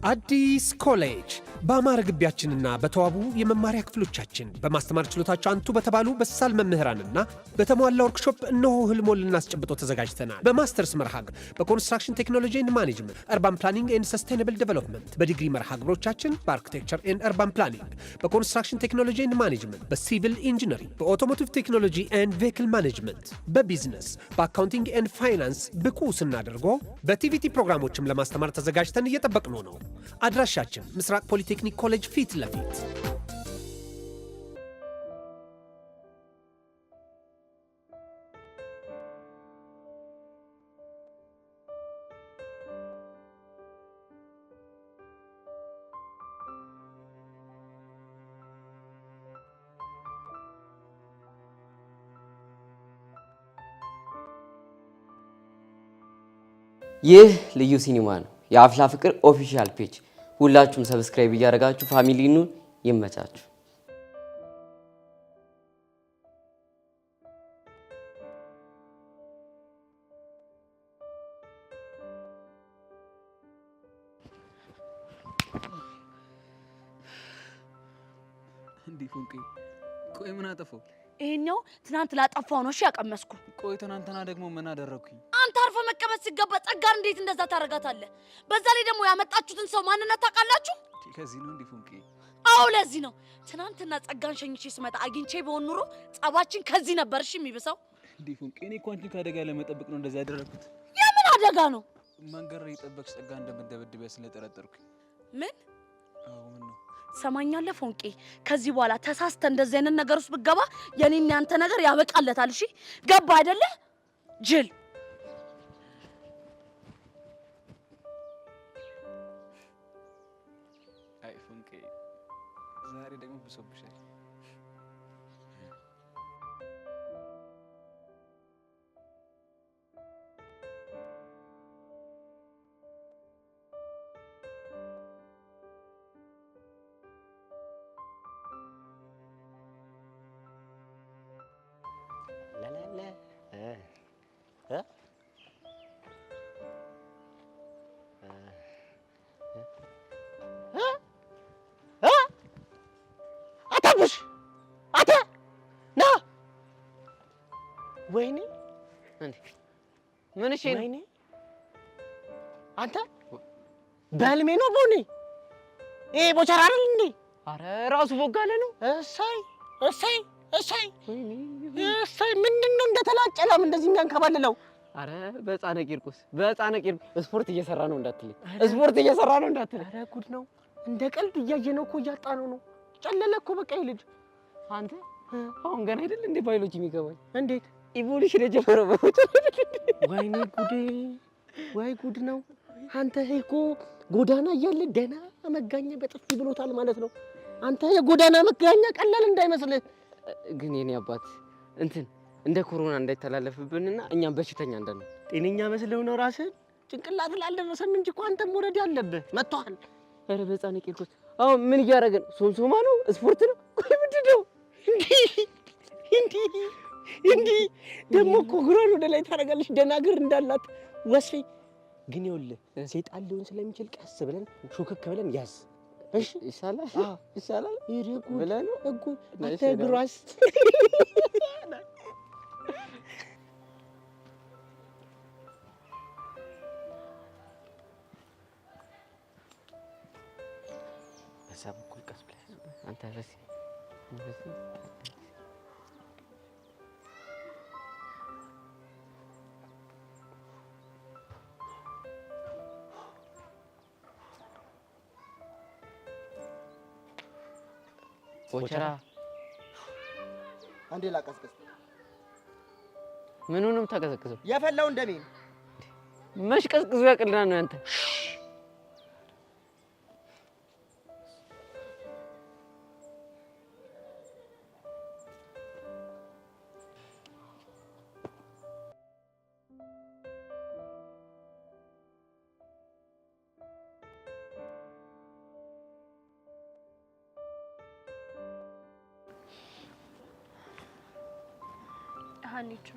አዲስ ኮሌጅ በአማረ ግቢያችንና በተዋቡ የመማሪያ ክፍሎቻችን በማስተማር ችሎታቸው አንቱ በተባሉ በሳል መምህራንና በተሟላ ወርክሾፕ እነሆ ህልሞን ልናስጨብጦ ተዘጋጅተናል። በማስተርስ መርሃ ግብር በኮንስትራክሽን ቴክኖሎጂ ኤንድ ማኔጅመንት፣ አርባን ፕላኒንግ ኤንድ ሰስቴናብል ዴቨሎፕመንት፣ በዲግሪ መርሃ ግብሮቻችን በአርኪቴክቸር ኤንድ አርባን ፕላኒንግ፣ በኮንስትራክሽን ቴክኖሎጂ ኤንድ ማኔጅመንት፣ በሲቪል ኢንጂነሪንግ፣ በኦቶሞቲቭ ቴክኖሎጂ ኤንድ ቬሂክል ማኔጅመንት፣ በቢዝነስ፣ በአካውንቲንግ ኤንድ ፋይናንስ ብቁ ስናደርጎ በቲቪቲ ፕሮግራሞችም ለማስተማር ተዘጋጅተን እየጠበቅነው ነው። አድራሻችን ምስራቅ ፖሊቴክኒክ ኮሌጅ ፊት ለፊት። ይህ ልዩ ሲኒማ ነው። የአፍላ ፍቅር ኦፊሻል ፔጅ ሁላችሁም ሰብስክራይብ እያደረጋችሁ ፋሚሊኑ ይመቻችሁ። እንዴ ፎንቄ ቆይ ምን አጠፋው? ይሄኛው ትናንት ላጠፋው ነው እሺ ያቀመስኩ። ቆይ ትናንትና ደግሞ ምን አደረኩኝ? አንተ አርፈ መቀመጥ ሲገባ ጸጋር እንዴት እንደዛ ታረጋታለህ? በዛ ላይ ደግሞ ያመጣችሁትን ሰው ማንነት ታውቃላችሁ? ከዚህ ነው እንዴ ፎንቄ? አዎ ለዚህ ነው። ትናንትና ጸጋን ሸኝቼ ስመጣ አግኝቼ በሆን ኑሮ ጸባችን ከዚህ ነበር እሺ የሚብሰው። እንዴ ፎንቄ እኔ እኮ አንቺን ከአደጋ ለመጠበቅ ነው እንደዛ ያደረኩት። የምን አደጋ ነው? መንገድ ላይ የጠበቅሽ ጸጋ እንደምትደበድበኝ ስለጠረጠርኩኝ። ምን? አዎ ምን ነው? ሰማኛለህ ፎንቄ፣ ከዚህ በኋላ ተሳስተ እንደዚህ አይነት ነገር ውስጥ ብትገባ የኔና ያንተ ነገር ያበቃለታል። እሺ ገባ አይደለ? ጅል አይ ፎንቄ ዛሬ ደግሞ ብሶብሻል። አታብሽ አታ ና ወይኔ እንዴ ምን እሺ ነው? ወይኔ አንተ በህልሜ ነው ቦኔ ይሄ ቦቸራ አይደል እንዴ? አረ ራሱ ቦጋለ ነው። እሰይ እሰይ እሰይ እሰይ ምንድነው እንደተላጨለም እንደዚህ የሚያንከባልለው? አረ በጻነ ቂርቆስ ስፖርት እየሰራ ነው እንዳትልኝ፣ ስፖርት እየሰራ ነው እንዳትልኝ። አረ ጉድ ነው። እንደ ቀልድ እያየነው እኮ እያጣነው ነው። ጨለለ እኮ በቃ ይልጅ። አንተ አሁን ገና አይደል እንዴ ባዮሎጂ የሚገባኝ? እንዴት ኢቮሉሽን የጀመረው? ወይኔ ጉዴ፣ ወይ ጉድ ነው። አንተ እኮ ጎዳና እያለ ደህና መጋኛ በጥፊ ብሎታል ማለት ነው። አንተ የጎዳና መጋኛ ቀላል እንዳይመስልህ። ግን የኔ አባት እንትን እንደ ኮሮና እንዳይተላለፍብንና እኛም በሽተኛ እንደነ ጤነኛ መስለው ነው ራስህ ጭንቅላት ላልደረሰም እንጂ እኮ አንተም ወረድ ያለብህ መጥቷል። አረ በጻነ ቂርቆስ አሁን ምን እያደረገ ነው? ሶምሶማ ነው? ስፖርት ነው? ምንድን ነው እንዲ ደግሞ እኮ እግሯን ወደ ላይ ታደርጋለች ደህና እግር እንዳላት ወስፌ። ግን ይኸውልህ ሴጣን ሊሆን ስለሚችል ቀስ ብለን ሹክክ ብለን ያዝ። እሺ ይሻላል ይሻላል ይርጉ ብለህ ነው እጉ አትግሯስ። በዛም እኮ ቀስ ብለህ አንተ ረሲ ቦቸራ አንዴ ላቀስቅስ። ምኑንም ተቀዘቅዘው የፈላው እንደኔ መሽ ቀዝቅዞ ያቅልና ነው አንተ። ሀኒቹ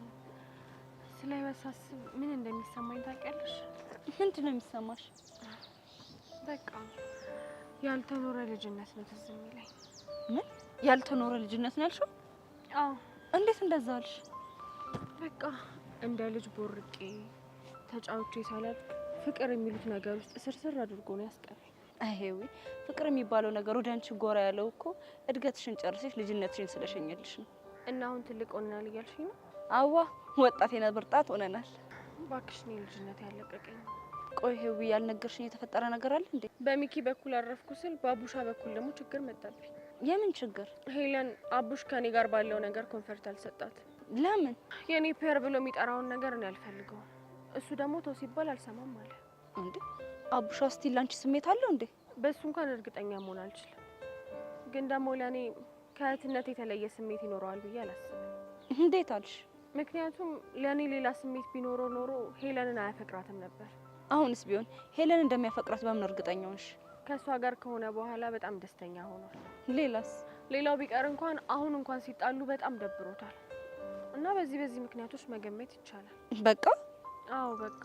ስለበሳስ ምን እንደሚሰማኝ ታውቂያለሽ? ምንድን ነው የሚሰማሽ? በቃ ያልተኖረ ልጅነት ነው ትዝ የሚለኝ። ምን ያልተኖረ ልጅነት ነው ያልሽው? አዎ። እንዴት እንደዛ አልሽ? በቃ እንደ ልጅ ቦርቄ ተጫውቼ ሳላድግ ፍቅር የሚሉት ነገር ውስጥ ስርስር አድርጎ ነው ያስቀረኝ። አይሄዊ ፍቅር የሚባለው ነገር ወደ አንቺ ጎራ ያለው እኮ እድገትሽን ጨርሰሽ ልጅነትሽን ስለሸኘልሽ ነው። እና አሁን ትልቅ ሆነናል እያልሽኝ ነው? አዋ ወጣት የነብር ጣት ሆነናል። እባክሽ እኔ ልጅነት ያለቀቀኝ። ቆይ ሄዊ ያልነገርሽኝ የተፈጠረ ነገር አለ እንዴ? በሚኪ በኩል አረፍኩ ስል በአቡሻ በኩል ደግሞ ችግር መጣብኝ። የምን ችግር? ሄለን አቡሽ ከኔ ጋር ባለው ነገር ኮንፈርት አልሰጣት። ለምን? የኔ ፔር ብሎ የሚጠራውን ነገር እኔ አልፈልገውም። እሱ ደግሞ ተው ሲባል አልሰማም አለ። እንዴ አቡሻ ስቲል ላንቺ ስሜት አለው እንዴ? በሱ እንኳን እርግጠኛ መሆን አልችልም፣ ግን ደግሞ ለኔ ከእህትነት የተለየ ስሜት ይኖረዋል ብዬ አላስብም። እንዴት አልሽ? ምክንያቱም ለኔ ሌላ ስሜት ቢኖረው ኖሮ ሄለንን አያፈቅራትም ነበር። አሁንስ ቢሆን ሄለን እንደሚያፈቅራት በምን እርግጠኛ ነሽ? ከሷ ጋር ከሆነ በኋላ በጣም ደስተኛ ሆኗል። ሌላስ? ሌላው ቢቀር እንኳን አሁን እንኳን ሲጣሉ በጣም ደብሮታል እና በዚህ ምክንያቶች መገመት ይቻላል። በቃ አዎ በቃ።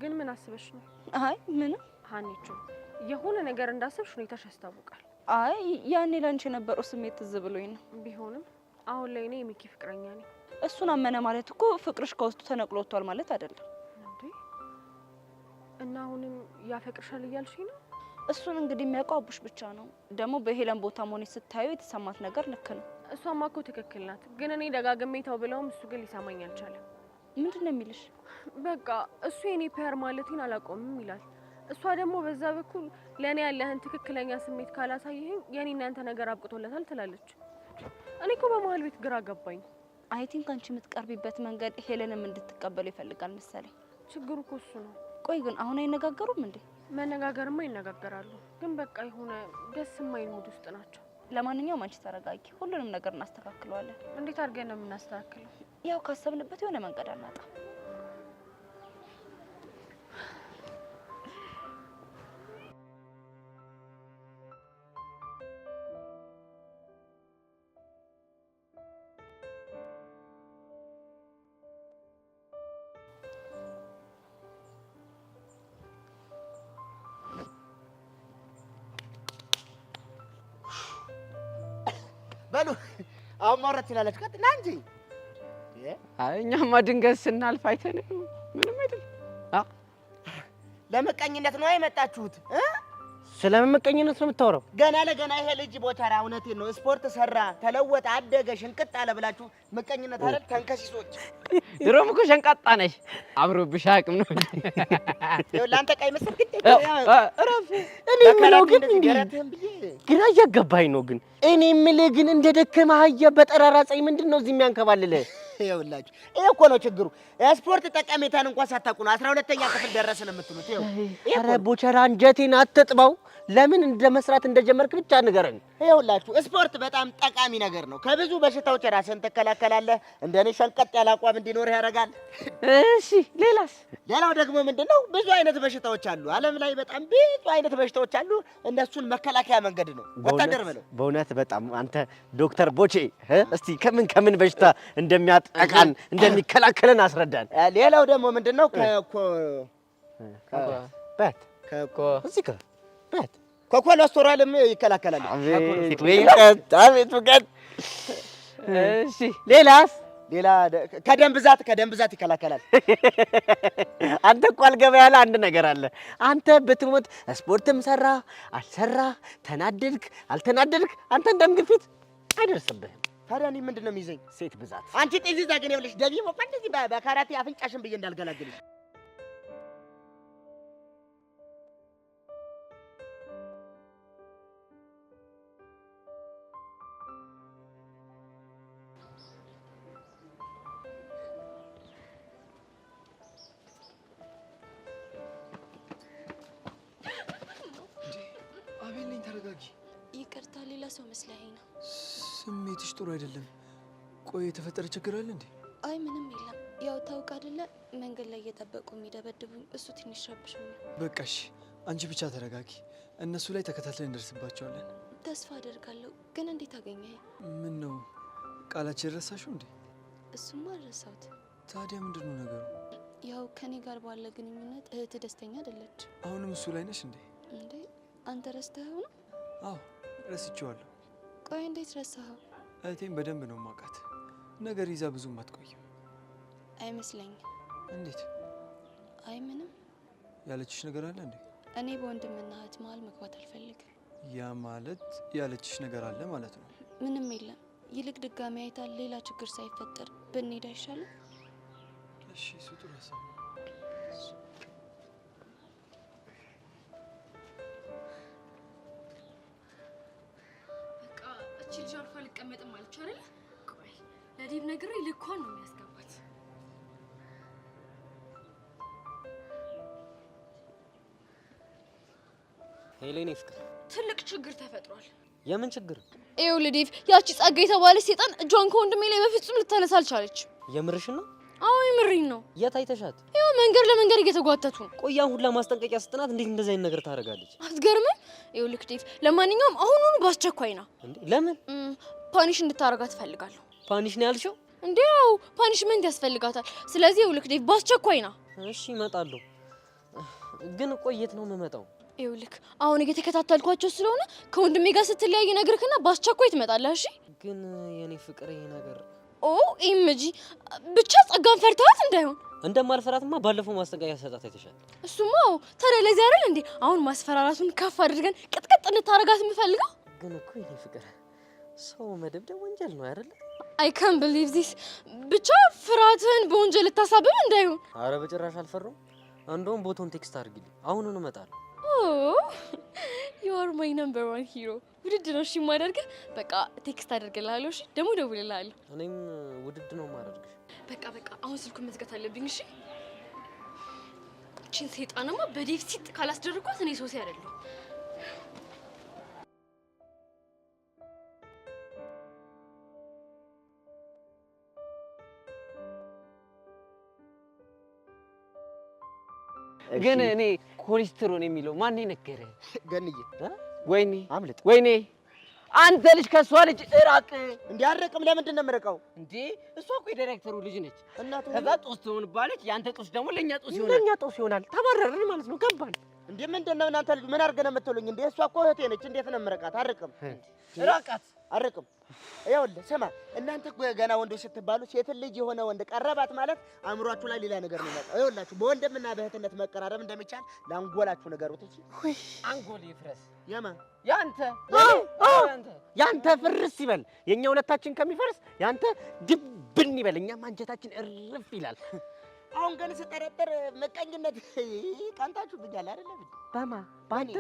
ግን ምን አስበሽ ነው? አይ ምንም ሀኒቾ፣ የሆነ ነገር እንዳሰብሽ ሁኔታሽ ያስታውቃል። አይ ያኔ ላንቺ የነበረው ስሜት ትዝ ብሎኝ ነው። ቢሆንም አሁን ላይ እኔ የሚኪ ፍቅረኛ ነኝ። እሱን አመነ ማለት እኮ ፍቅርሽ ከውስጡ ተነቅሎ ወጥቷል ማለት አይደለም እንዴ? እና አሁንም ያፈቅርሻል እያልሽኝ ነው? እሱን እንግዲህ የሚያውቀው አቡሽ ብቻ ነው። ደግሞ በሄለን ቦታ መሆኔ ስታዩ የተሰማት ነገር ልክ ነው። እሷማ እኮ ትክክል ናት። ግን እኔ ደጋግሜ ተው ብለውም እሱ ግን ሊሰማኝ አልቻለም። ምንድን ነው የሚልሽ? በቃ እሱ የኔ ፔር ማለቴን አላቆምም ይላል። እሷ ደግሞ በዛ በኩል ለኔ ያለህን ትክክለኛ ስሜት ካላሳየኸኝ የኔና ያንተ ነገር አብቅቶለታል ትላለች። እኔ እኮ በመሀል ቤት ግራ ገባኝ። አይ ቲንክ አንቺ የምትቀርቢበት መንገድ ሄለንም እንድትቀበሉ ይፈልጋል መሰለኝ። ችግሩ እኮ እሱ ነው። ቆይ ግን አሁን አይነጋገሩም እንዴ? መነጋገርማ ይነጋገራሉ፣ ግን በቃ የሆነ ደስ የማይል ሙድ ውስጥ ናቸው። ለማንኛውም አንቺ ተረጋጊ፣ ሁሉንም ነገር እናስተካክለዋለን። እንዴት አድርገን ነው የምናስተካክለው? ያው ካሰብንበት የሆነ መንገድ አናጣ። በሉ አሁን ማውራት ትችላለች። ቀጥና እንጂ አይ እኛማ ድንገት ስናልፍ አይተን ምንም አይደለም። ለመቀኝነት ነው የመጣችሁት? ስለምን መቀኝነት ነው የምታወራው? ገና ለገና ይሄ ልጅ ቦታራ እውነቴን ነው ስፖርት ሰራ፣ ተለወጠ፣ አደገ፣ ሽንቅጥ አለ ብላችሁ መቀኝነት አይደል? ተንከሲሶች ድሮም እኮ ሸንቃጣ ነሽ። አምሮብሽ አቅም ነው ይኸውልህ አንተ ቀይ መስል ግን እረፍ። እኔ የምለው ግን ግራ እያገባኝ ነው። ግን እኔ የምልህ ግን እንደ ደከመህ አህያ በጠራራ ፀሐይ ምንድን ነው እዚህ የሚያንከባልልህ? ይኸውላችሁ ይሄ እኮ ነው ችግሩ። ስፖርት ጠቀሜታን እንኳን ሳታውቁ ነው 12ኛ ክፍል ደረስን የምትሉት። ኧረ ቦቸራ አንጀቴን አትጥባው። ለምን እንደመስራት እንደጀመርክ ብቻ ንገረኝ። ይኸውላችሁ ስፖርት በጣም ጠቃሚ ነገር ነው። ከብዙ በሽታዎች ራስን ትከላከላለህ። እንደኔ ሸንቀጥ ያለ አቋም እንዲኖርህ ያደርጋል። እሺ ሌላስ? ሌላው ደግሞ ምንድነው ብዙ አይነት በሽታዎች አሉ። ዓለም ላይ በጣም ብዙ አይነት በሽታዎች አሉ። እነሱን መከላከያ መንገድ ነው ወታደር በለው። በእውነት በጣም አንተ ዶክተር ቦቼ እስቲ ከምን በሽታ እንደሚያጠቃን እንደሚከላከለን አስረዳን። ሌላው ደግሞ ምንድነው ከኮሌስትሮልም ይከላከላል። አቤት ውቀት። እሺ ሌላስ? ሌላ ከደም ብዛት ይከላከላል። አንተ እኮ አልገባ ያለ አንድ ነገር አለ። አንተ ብትሞት ስፖርትም ሰራ አልሰራ፣ ተናደድክ አልተናደድክ፣ አንተ ደም ግፊት አይደርስብህም። ታዲያ እኔ ምንድን ነው የሚይዘኝ? ሴት ብዛት። አንቺ ጤዚዛ ግን ይኸውልሽ ደግሞ እንደዚህ በካራቴ አፍንጫሽን ብዬ እንዳልገላግልሽ። አቤል ነኝ፣ ተረጋጊ። ይቅርታ፣ ሌላ ሰው መስለኸኝ ነው። ስሜትሽ ጥሩ አይደለም። ቆይ የተፈጠረ ችግር አለ እንዴ? አይ ምንም የለም። ያው ታውቅ አይደለ መንገድ ላይ እየጠበቁ የሚደበድቡኝ፣ እሱ ትንሽ ረብሾኛል። በቃ እሺ፣ አንቺ ብቻ ተረጋጊ። እነሱ ላይ ተከታትለን እንደርስባቸዋለን። ተስፋ አደርጋለሁ። ግን እንዴት አገኘኸኝ? ምን ነው ቃላችን ረሳሽው እንዴ? እሱማ አልረሳሁት። ታዲያ ምንድን ነው ነገሩ? ያው ከኔ ጋር ባለ ግንኙነት እህት ደስተኛ አይደለች። አሁንም እሱ ላይ ነሽ እንዴ? እንዴ አንተ ረስተኸው ነው? አዎ ረስቼዋለሁ። ቆይ እንዴት ረሳኸው? እህቴን በደንብ ነው ማውቃት። ነገር ይዛ ብዙም አትቆይም አይመስለኝም። እንዴት? አይ ምንም። ያለችሽ ነገር አለ እንዴ? እኔ በወንድምና እህት መሀል መግባት አልፈልግም። ያ ማለት ያለችሽ ነገር አለ ማለት ነው? ምንም የለም። ይልቅ ድጋሚ አይታል ሌላ ችግር ሳይፈጠር ብንሄድ አይሻልም? እሺ እሱ ጥሩ ሀሳብ ነው። በቃ እቺ ልጅ አርፋ ልቀመጥም አለች አይደል? ቆይ ለዲብ ነግሬ ልኳን ነው የሚያስገባት። ሄሌኔ ፍቅር ትልቅ ችግር ተፈጥሯል። የምን ችግር? ይኸውልህ ዴቭ፣ ያቺ ጸጋ የተባለች ሴጣን እጇን ከወንድሜ ላይ በፍጹም ልታነሳ አልቻለች። የምርሽን ነው? አዎ የምሬን ነው። የት አይተሻት? ይኸው መንገድ ለመንገድ እየተጓተቱ ነው። ቆያን ሁላ ማስጠንቀቂያ ስትናት እንዴት እንደዚህ አይነት ነገር ታደርጋለች? አትገርምም? ይኸውልህ ዴቭ፣ ለማንኛውም አሁኑኑ በአስቸኳይ ና። እንዴ ለምን? ፓኒሽ እንድታረጋት እፈልጋለሁ። ፓኒሽ ነው ያልሽው? እንዴ ያው ፓኒሽመንት ያስፈልጋታል። ስለዚህ ይኸውልህ ዴቭ፣ በአስቸኳይ ና። እሺ እመጣለሁ። ግን ቆየት ነው የምመጣው? ይኸውልህ አሁን እየተከታተልኳቸው ስለሆነ ከወንድሜ ጋር ስትለያይ ነግርክና በአስቸኳይ ትመጣለህ። እሺ? ግን የኔ ፍቅር ይሄ ነገር ኢምጂ ብቻ ጸጋን ፈርታት እንዳይሆን። እንደማልፈራትማ ባለፈው ማስጠንቀቂያ ሰጣት አይተሻል? እሱማ ታዲያ ለዚህ አይደል እንዴ አሁን ማስፈራራቱን ከፍ አድርገን ቅጥቅጥ እንታረጋት የምፈልገው። ግን እኮ የኔ ፍቅር ሰው መደብደብ ወንጀል ነው አይደል? አይ ካን ቢሊቭ ዚስ። ብቻ ፍርሃትህን በወንጀል ልታሳብብ እንዳይሆን። አረ በጭራሽ አልፈራሁም። እንደውም ቦታውን ቴክስት አድርጊልኝ፣ አሁኑኑ እመጣለሁ። ዩ አር ማይ ነምበር ዋን ሂሮ። ውድድ ነው እሺ የማደርግህ። በቃ ቴክስት አደርግልሃለሁ። እሺ ደግሞ እደውልልሃለሁ። እኔም ውድድ ነው የማደርግሽ። በቃ አሁን ስልኩን መዝጋት አለብኝ። እሺ እቺን ሰይጣንማ በዴቭ ሲጥ ካላስደረኳት እኔ ሶሲ አይደለሁ። ግን እኔ ኮሌስትሮል የሚለው ማን ነገረ? ገንዬ ወይኔ አምልጥ። ወይኔ አንተ ልጅ ከሷ ልጅ እራቅ። እንዲያረቅም ለምንድን ነው የምርቀው? እንዴ እሷ እኮ የዳይሬክተሩ ልጅ ነች። እናቱ ከዛ ጦስ ትሆንባለች። ያንተ ጦስ ደግሞ ለኛ ጦስ ይሆናል። ለኛ ጦስ ይሆናል። ተባረርን ማለት ነው። ገባን እንዴ? ምንድን ነው እናንተ ልጅ ምን አድርገን የምትሉኝ እንዴ? እሷ እኮ እህቴ ነች። እንዴት ነው የምርቃት? አርቅም እራቃት። አርቅም። ይኸውልህ ስማ፣ እናንተ ገና ወንዶች ስትባሉ ሴት ልጅ የሆነ ወንድ ቀረባት ማለት አእምሯችሁ ላይ ሌላ ነገር ነው የሚመጣው። ይኸውላችሁ በወንድምና በእህትነት መቀራረብ እንደሚቻል ለአንጎላችሁ ንገሩት እንጂ። አንጎል ይፍረስ። የማ ያንተ ያንተ ፍርስ ይበል። የኛ ሁለታችን ከሚፈርስ ያንተ ድብን ይበል። እኛም አንጀታችን እርፍ ይላል። አሁን ግን ስጠረጥር ምቀኝነት ቀንታችሁ ብኛል አይደለም? በማ ባንተ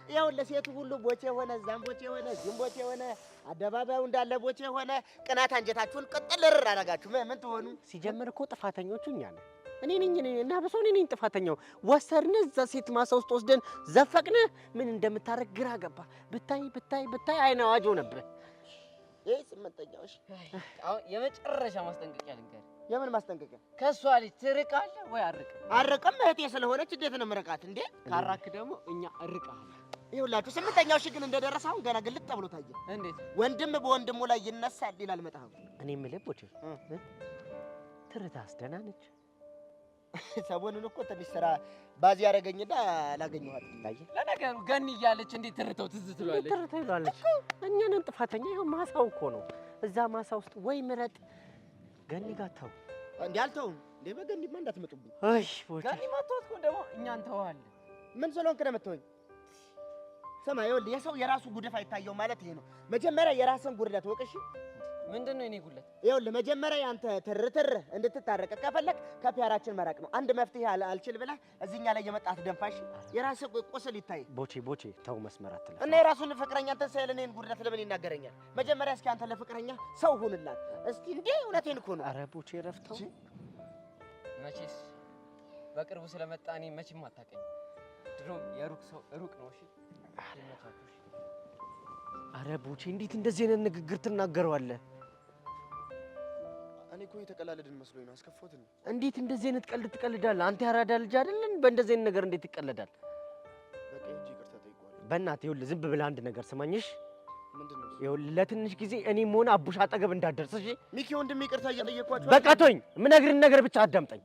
ይኸውልህ ሴቱ ሁሉ ቦቼ ሆነ፣ እዛም ቦቼ ሆነ፣ እዚህም ቦቼ ሆነ፣ አደባባዩ እንዳለ ቦቼ ሆነ። ቅናት አንጀታችሁን ቅጥል ርር አደረጋችሁ። ምን ትሆኑ? ሲጀምር እኮ ጥፋተኞቹ እኛ ነን። እኔ ነኝ እና በሰው እኔ ነኝ ጥፋተኛው። ወሰርነ እዛ ሴት ማሳ ውስጥ ወስደን ዘፈቅነ። ምን እንደምታረግ ግራ ገባ። ብታይ አይን አዋጅ ሆነብህ። ይሄ ስምንተኛው። እሺ አሁን የመጨረሻ ማስጠንቀቂያ ልንገርህ። የምን ማስጠንቀቂያ? ከሷ ልጅ ትርቃለህ ወይ አርቅ? አርቅም እህቴ ስለሆነች እንዴት ነው የምርቃት እንዴ? ካራክ ደግሞ እኛ እርቃለን። ይኸውላችሁ ስምንተኛው ሺህ ግን እንደደረሰ አሁን ገና ግልጥ ተብሎ ታየ። እንዴት? ወንድም በወንድሙ ላይ ይነሳል ይላል መጽሐፉ። እኔ የምልህ ቦቼ ትርታስ ደህና ነች? ሰሞኑን እኮ ትንሽ ስራ ባዚ ያደረገኝና አላገኘኋትም። ለነገሩ ገኒ እያለች እንዴት ትርተው ትዝ ትላለች? ትርተው ይሏለች። እኛ ነን ጥፋተኛ። ይኸው ማሳው እኮ ነው። እዛ ማሳ ውስጥ ወይ ምረጥ ገኒ ጋር ተው። እንዴ አልተውም እንዴ በገኒማ እንዳትመጡብኝ። አይ ቦቼ ገኒ ማተውት እኮ ደግሞ እኛ እንተዋለን። ምን ስለሆንክ ነው የምትሆኝ? ስማ ይኸውልህ የሰው የራሱ ጉድፍ አይታየው ማለት ይሄ ነው። መጀመሪያ የራስን ጉድለት ወቅሽ። ምንድን ነው የኔ ጉድለት? ይኸውልህ መጀመሪያ ያንተ ትርትር እንድትታረቅ ከፈለክ ከፒያራችን መራቅ ነው። አንድ መፍትሄ አልችል ብለህ እዚህኛ ላይ የመጣት ደንፋሽ የራስህ ቁስል ይታይ። ቦቼ ተው መስመር አትለፍ። እና የራሱን ፍቅረኛ አንተ ሳይል እኔን ጉድለት ለምን ይናገረኛል? መጀመሪያ እስኪ አንተ ለፍቅረኛ ሰው ሁንላት እስኪ። እንዴ እውነቴን እኮ ነው። ኧረ ቦቼ ረፍተው። መቼስ በቅርቡ ስለመጣ እኔ መቼም አታውቀኝ። ድሮም የሩቅ ሰው ሩቅ ነው። እሺ ኧረ ቦቼ እንዴት እንደዚህ አይነት ንግግር ትናገረዋለህ? እኔ እኮ የተቀላለድን መስሎኝ ነው። አስከፎት ነው። እንዴት እንደዚህ አይነት ቀልድ ትቀልዳለህ? አንተ ያራዳ ልጅ አይደለን? በእንደዚህ አይነት ነገር እንዴት ይቀለዳል? በቃ እንጂ ይቅርታ ጠይቀዋለሁ። በእናትህ ይኸውልህ ዝም ብለህ አንድ ነገር ስማኝሽ። ምንድን ነው? ይኸውልህ ለትንሽ ጊዜ እኔም ሆነ አቡሽ አጠገብ እንዳትደርስ እሺ? ሚኪ ወንድሜ ይቅርታ እየጠየቅኳቸው። በቃ ተወኝ። የምነግርህን ነገር ብቻ አዳምጠኝ።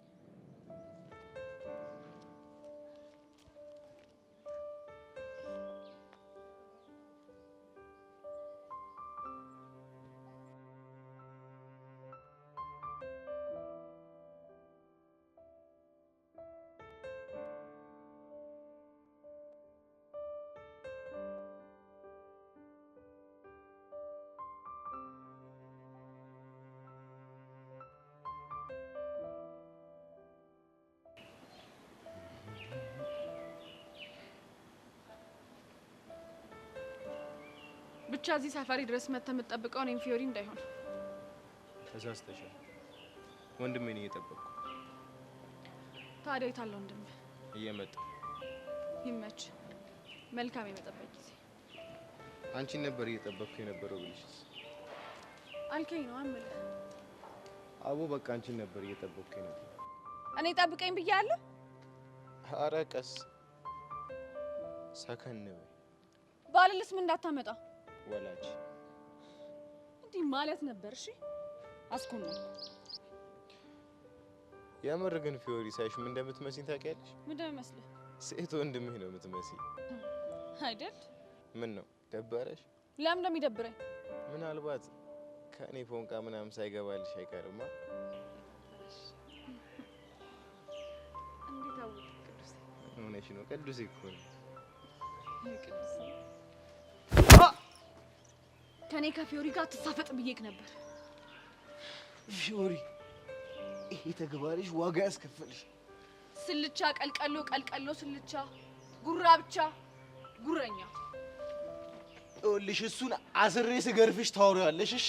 ብቻ እዚህ ሰፈሪ ድረስ መተህ የምትጠብቀው እኔም ፊዮሪ እንዳይሆን። ተሳስተሻል። ወንድሜን እየጠበቅኩ። ታዲያ የት አለ ወንድምህ? እየመጣ። ይመች። መልካም የመጠበቅ ጊዜ። አንቺን ነበር እየጠበቅኩ የነበረው ብልሽስ? አልከኝ ነው አምልህ። አቦ በቃ አንቺን ነበር እየጠበቅኩ የነበረው። እኔ ጠብቀኝ ብያለሁ። ኧረ ቀስ ሰከን በይ። ባልልስ ምን እንዳታመጣ ወላጅ እንዲህ ማለት ነበር። እሺ አስኮና የምር ግን ፊዮሪ ሳይሽ ምን እንደምትመስኝ ታውቂያለሽ? ምን እንደምመስልህ? ሴት ወንድምህ ነው የምትመስኝ አይደል? ምን ነው ደበረሽ? ለምን እንደሚደብረኝ? ምናልባት ከእኔ ፎንቃ ምናምን ሳይገባልሽ አይቀርማ። እንዴት አወቅህ ቅዱሴ? ሆነሽ ነው ቅዱሴ እኮ ነው። ቅዱሴ ከኔ ከፊዮሪ ጋር ትሳፈጥ ብዬክ ነበር። ፊዮሪ ይሄ ተግባርሽ ዋጋ ያስከፈልሽ። ስልቻ ቀልቀሎ ቀልቀሎ ስልቻ ጉራ ብቻ ጉረኛ። ይኸውልሽ እሱን አስሬ ስገርፍሽ ታወሪያለሽ። እሺ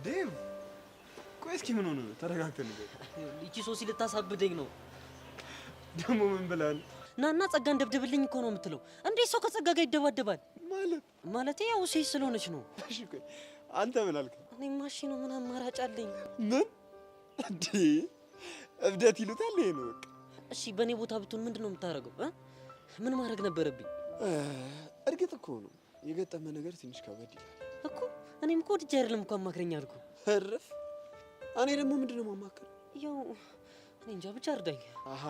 ዴቭ ቆይ እስኪ ምን ሆነ ነው? ተረጋግተን ንገር። ይቺ ሶሲ ልታሳብደኝ ነው። ደግሞ ምን ብላ ነው? ናና ጸጋን ደብድብልኝ እኮ ነው የምትለው። እንዴት ሰው ከጸጋ ጋር ይደባደባል? ማለት ያው ሴት ስለሆነች ነው። እሺ ቆይ አንተ ምን አልክ? እኔማ እሺ ነው። ምን አማራጭ አለኝ? ምን እንዴ እብደት ይሉታል ይሄ ነው በቃ። እሺ በእኔ ቦታ ብትሆን ምንድን ነው የምታደርገው? ምን ማድረግ ነበረብኝ? እርግጥ እኮ ነው የገጠመ ነገር ትንሽ ከበድ ይላል እኮ። እኔም እኮ ወድጄ አይደለም እኮ አማክረኝ አልኩ። እረፍ። እኔ ደግሞ ምንድን ነው የማማክረው? ያው እኔ እንጃ ብቻ እርዳኝ። አሃ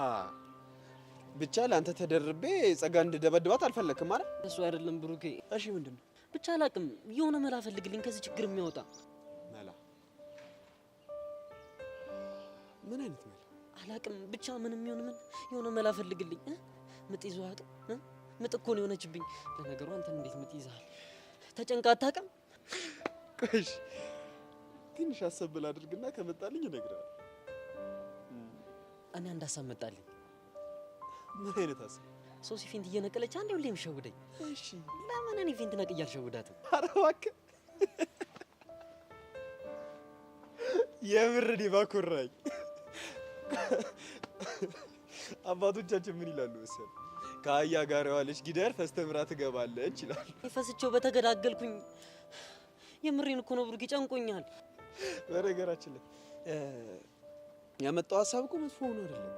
ብቻ ለአንተ ተደርቤ ጸጋ እንድደበድባት አልፈለክም ማለት? እሱ አይደለም ብሩኬ። እሺ ምንድን ነው? ብቻ አላቅም። የሆነ መላ ፈልግልኝ ከዚህ ችግር የሚያወጣ መላ። ምን አይነት መላ? አላቅም። ብቻ ምንም ይሁን ምን የሆነ መላ ፈልግልኝ። ምጥ ይዞ አያውቅም። ምጥ እኮ ነው የሆነችብኝ። ለነገሩ አንተን እንዴት ምጥ ይዛል? ተጨንቃ አታውቅም? ቆይሽ ትንሽ አሰብ ብላ አድርግና ከመጣልኝ እነግርሃለሁ። እኔ አንድ ሀሳብ መጣልኝ። ምን አይነት ሀሳብ? ሶሲ ፊንት እየነቀለች አንዴ ሁሌ የምሸውደኝ። እሺ ለምን እኔ ፊንት ነቅዬ አልሸውዳትም? ኧረ እባክህ የምር እኔ ባኮራኝ። አባቶቻችን ምን ይላሉ መሰለህ? ከአህያ ጋር የዋለች ጊደር ፈስተምራ ትገባለች ይላል። ፈስቼው በተገዳገልኩኝ። የምሬን እኮ ነው ብሩኬ፣ ጨንቆኛል። በነገራችን ላይ ያመጣው ሀሳብ እኮ መጥፎ ሆኖ አይደለም፣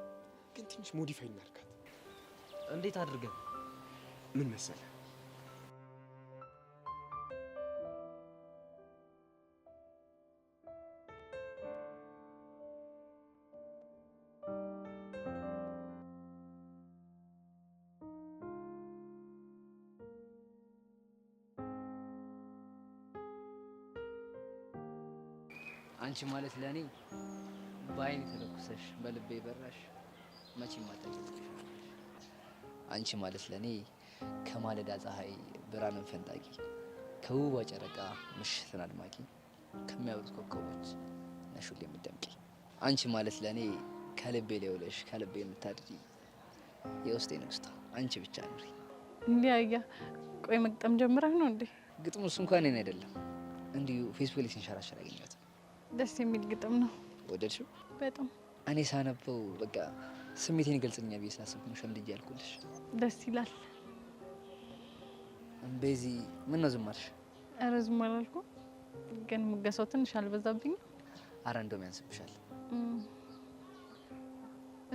ግን ትንሽ ሞዲፋይ እናድርጋት። እንዴት አድርገን? ምን መሰለህ? አንቺ ማለት ለኔ በአይን ተለኩሰሽ በልቤ በራሽ መቼም አታውቂኝ። አንቺ ማለት ለኔ ከማለዳ ፀሐይ ብርሃንን ፈንጣቂ ከውቧ ጨረቃ ምሽትን አድማቂ ከሚያበሩት ኮከቦች ነሽ ሁሌ የምትደምቂ። አንቺ ማለት ለኔ ከልቤ ላይ ውለሽ ከልቤ የምታድሪ የውስጤ ንግስቷ አንቺ ብቻ ኑሪ። እንዲህ አያ ቆይ መግጠም ጀምረህ ነው እንዴ? ግጥሙስ እንኳን እኔን አይደለም እንዲሁ ፌስቡክ ላይ ሲንሸራሸር አገኘሁት። ደስ የሚል ግጥም ነው። ወደድሽው? በጣም እኔ ሳነበው በቃ ስሜቴን ይገልጽልኛል ብዬ ስላሰብኩ ነው ሸምድጄ ያልኩልሽ። ደስ ይላል። ቤዚ ምን ነው ዝም አልሽ? ኧረ ዝም አላልኩም፣ ግን ሙገሳው ትንሽ አልበዛብኝም? ኧረ እንደውም ያንስብሻል።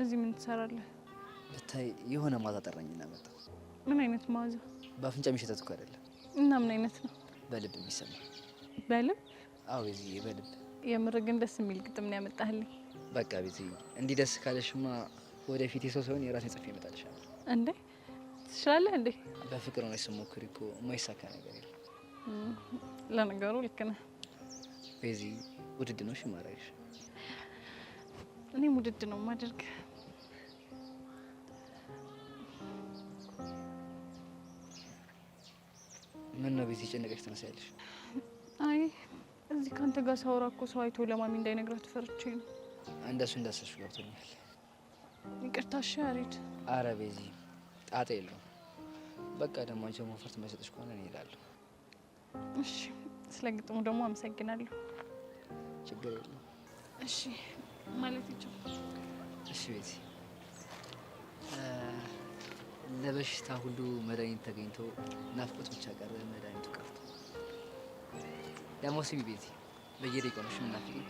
እዚህ ምን ትሰራለህ? ብታይ የሆነ ማዛ ጠራኝና መጣሁ። ምን አይነት ማዛ? በአፍንጫ የሚሸተት እኮ አይደለም። እና ምን አይነት ነው? በልብ የሚሰማ። በልብ? አዎ ቤዚ በልብ። የምር ግን ደስ የሚል ግጥም ነው ያመጣህልኝ። በቃ ቤዚ እንዲህ ደስ ካለሽማ ወደፊት የሰው ሳይሆን የራሴ ጽፌ እመጣልሻለሁ። እንዴ ትችላለህ እንዴ? በፍቅር ሆነሽ ስትሞክሪ እኮ የማይሳካ ነገር የለም። ለነገሩ ልክ ነህ ቤዚ። ውድድ ነው እሺ ማድረግሽ? እኔም ውድድ ነው ማድረግ። ምን ነው ቤት የጨነቀሽ ትመስያለሽ? አይ እዚህ ካንተ ጋር ሳወራ እኮ ሰው አይቶ ለማሚ እንዳይነግራት ፈርቼ ነው። እንደሱ እንዳሰብሽ ገብቶኛል። ይቅርታ እሺ ያሬድ። አረ ቤዚ ጣጣ የለውም። በቃ ደግሞ አንቺ መፈርት የማይሰጥሽ ከሆነ እኔ እሄዳለሁ። እሺ ስለ ግጥሙ ደግሞ አመሰግናለሁ። ችግር የለውም። እሺ ማለት ይቻላል። እሺ ቤዚ ለበሽታ ሁሉ መድኃኒት ተገኝቶ ናፍቆት ብቻ ቀረ መድኃኒቱ ቀርቶ። ደግሞ ስሚ ቤዚ በየደቂቃው ነሽ የምናፍቂኝ።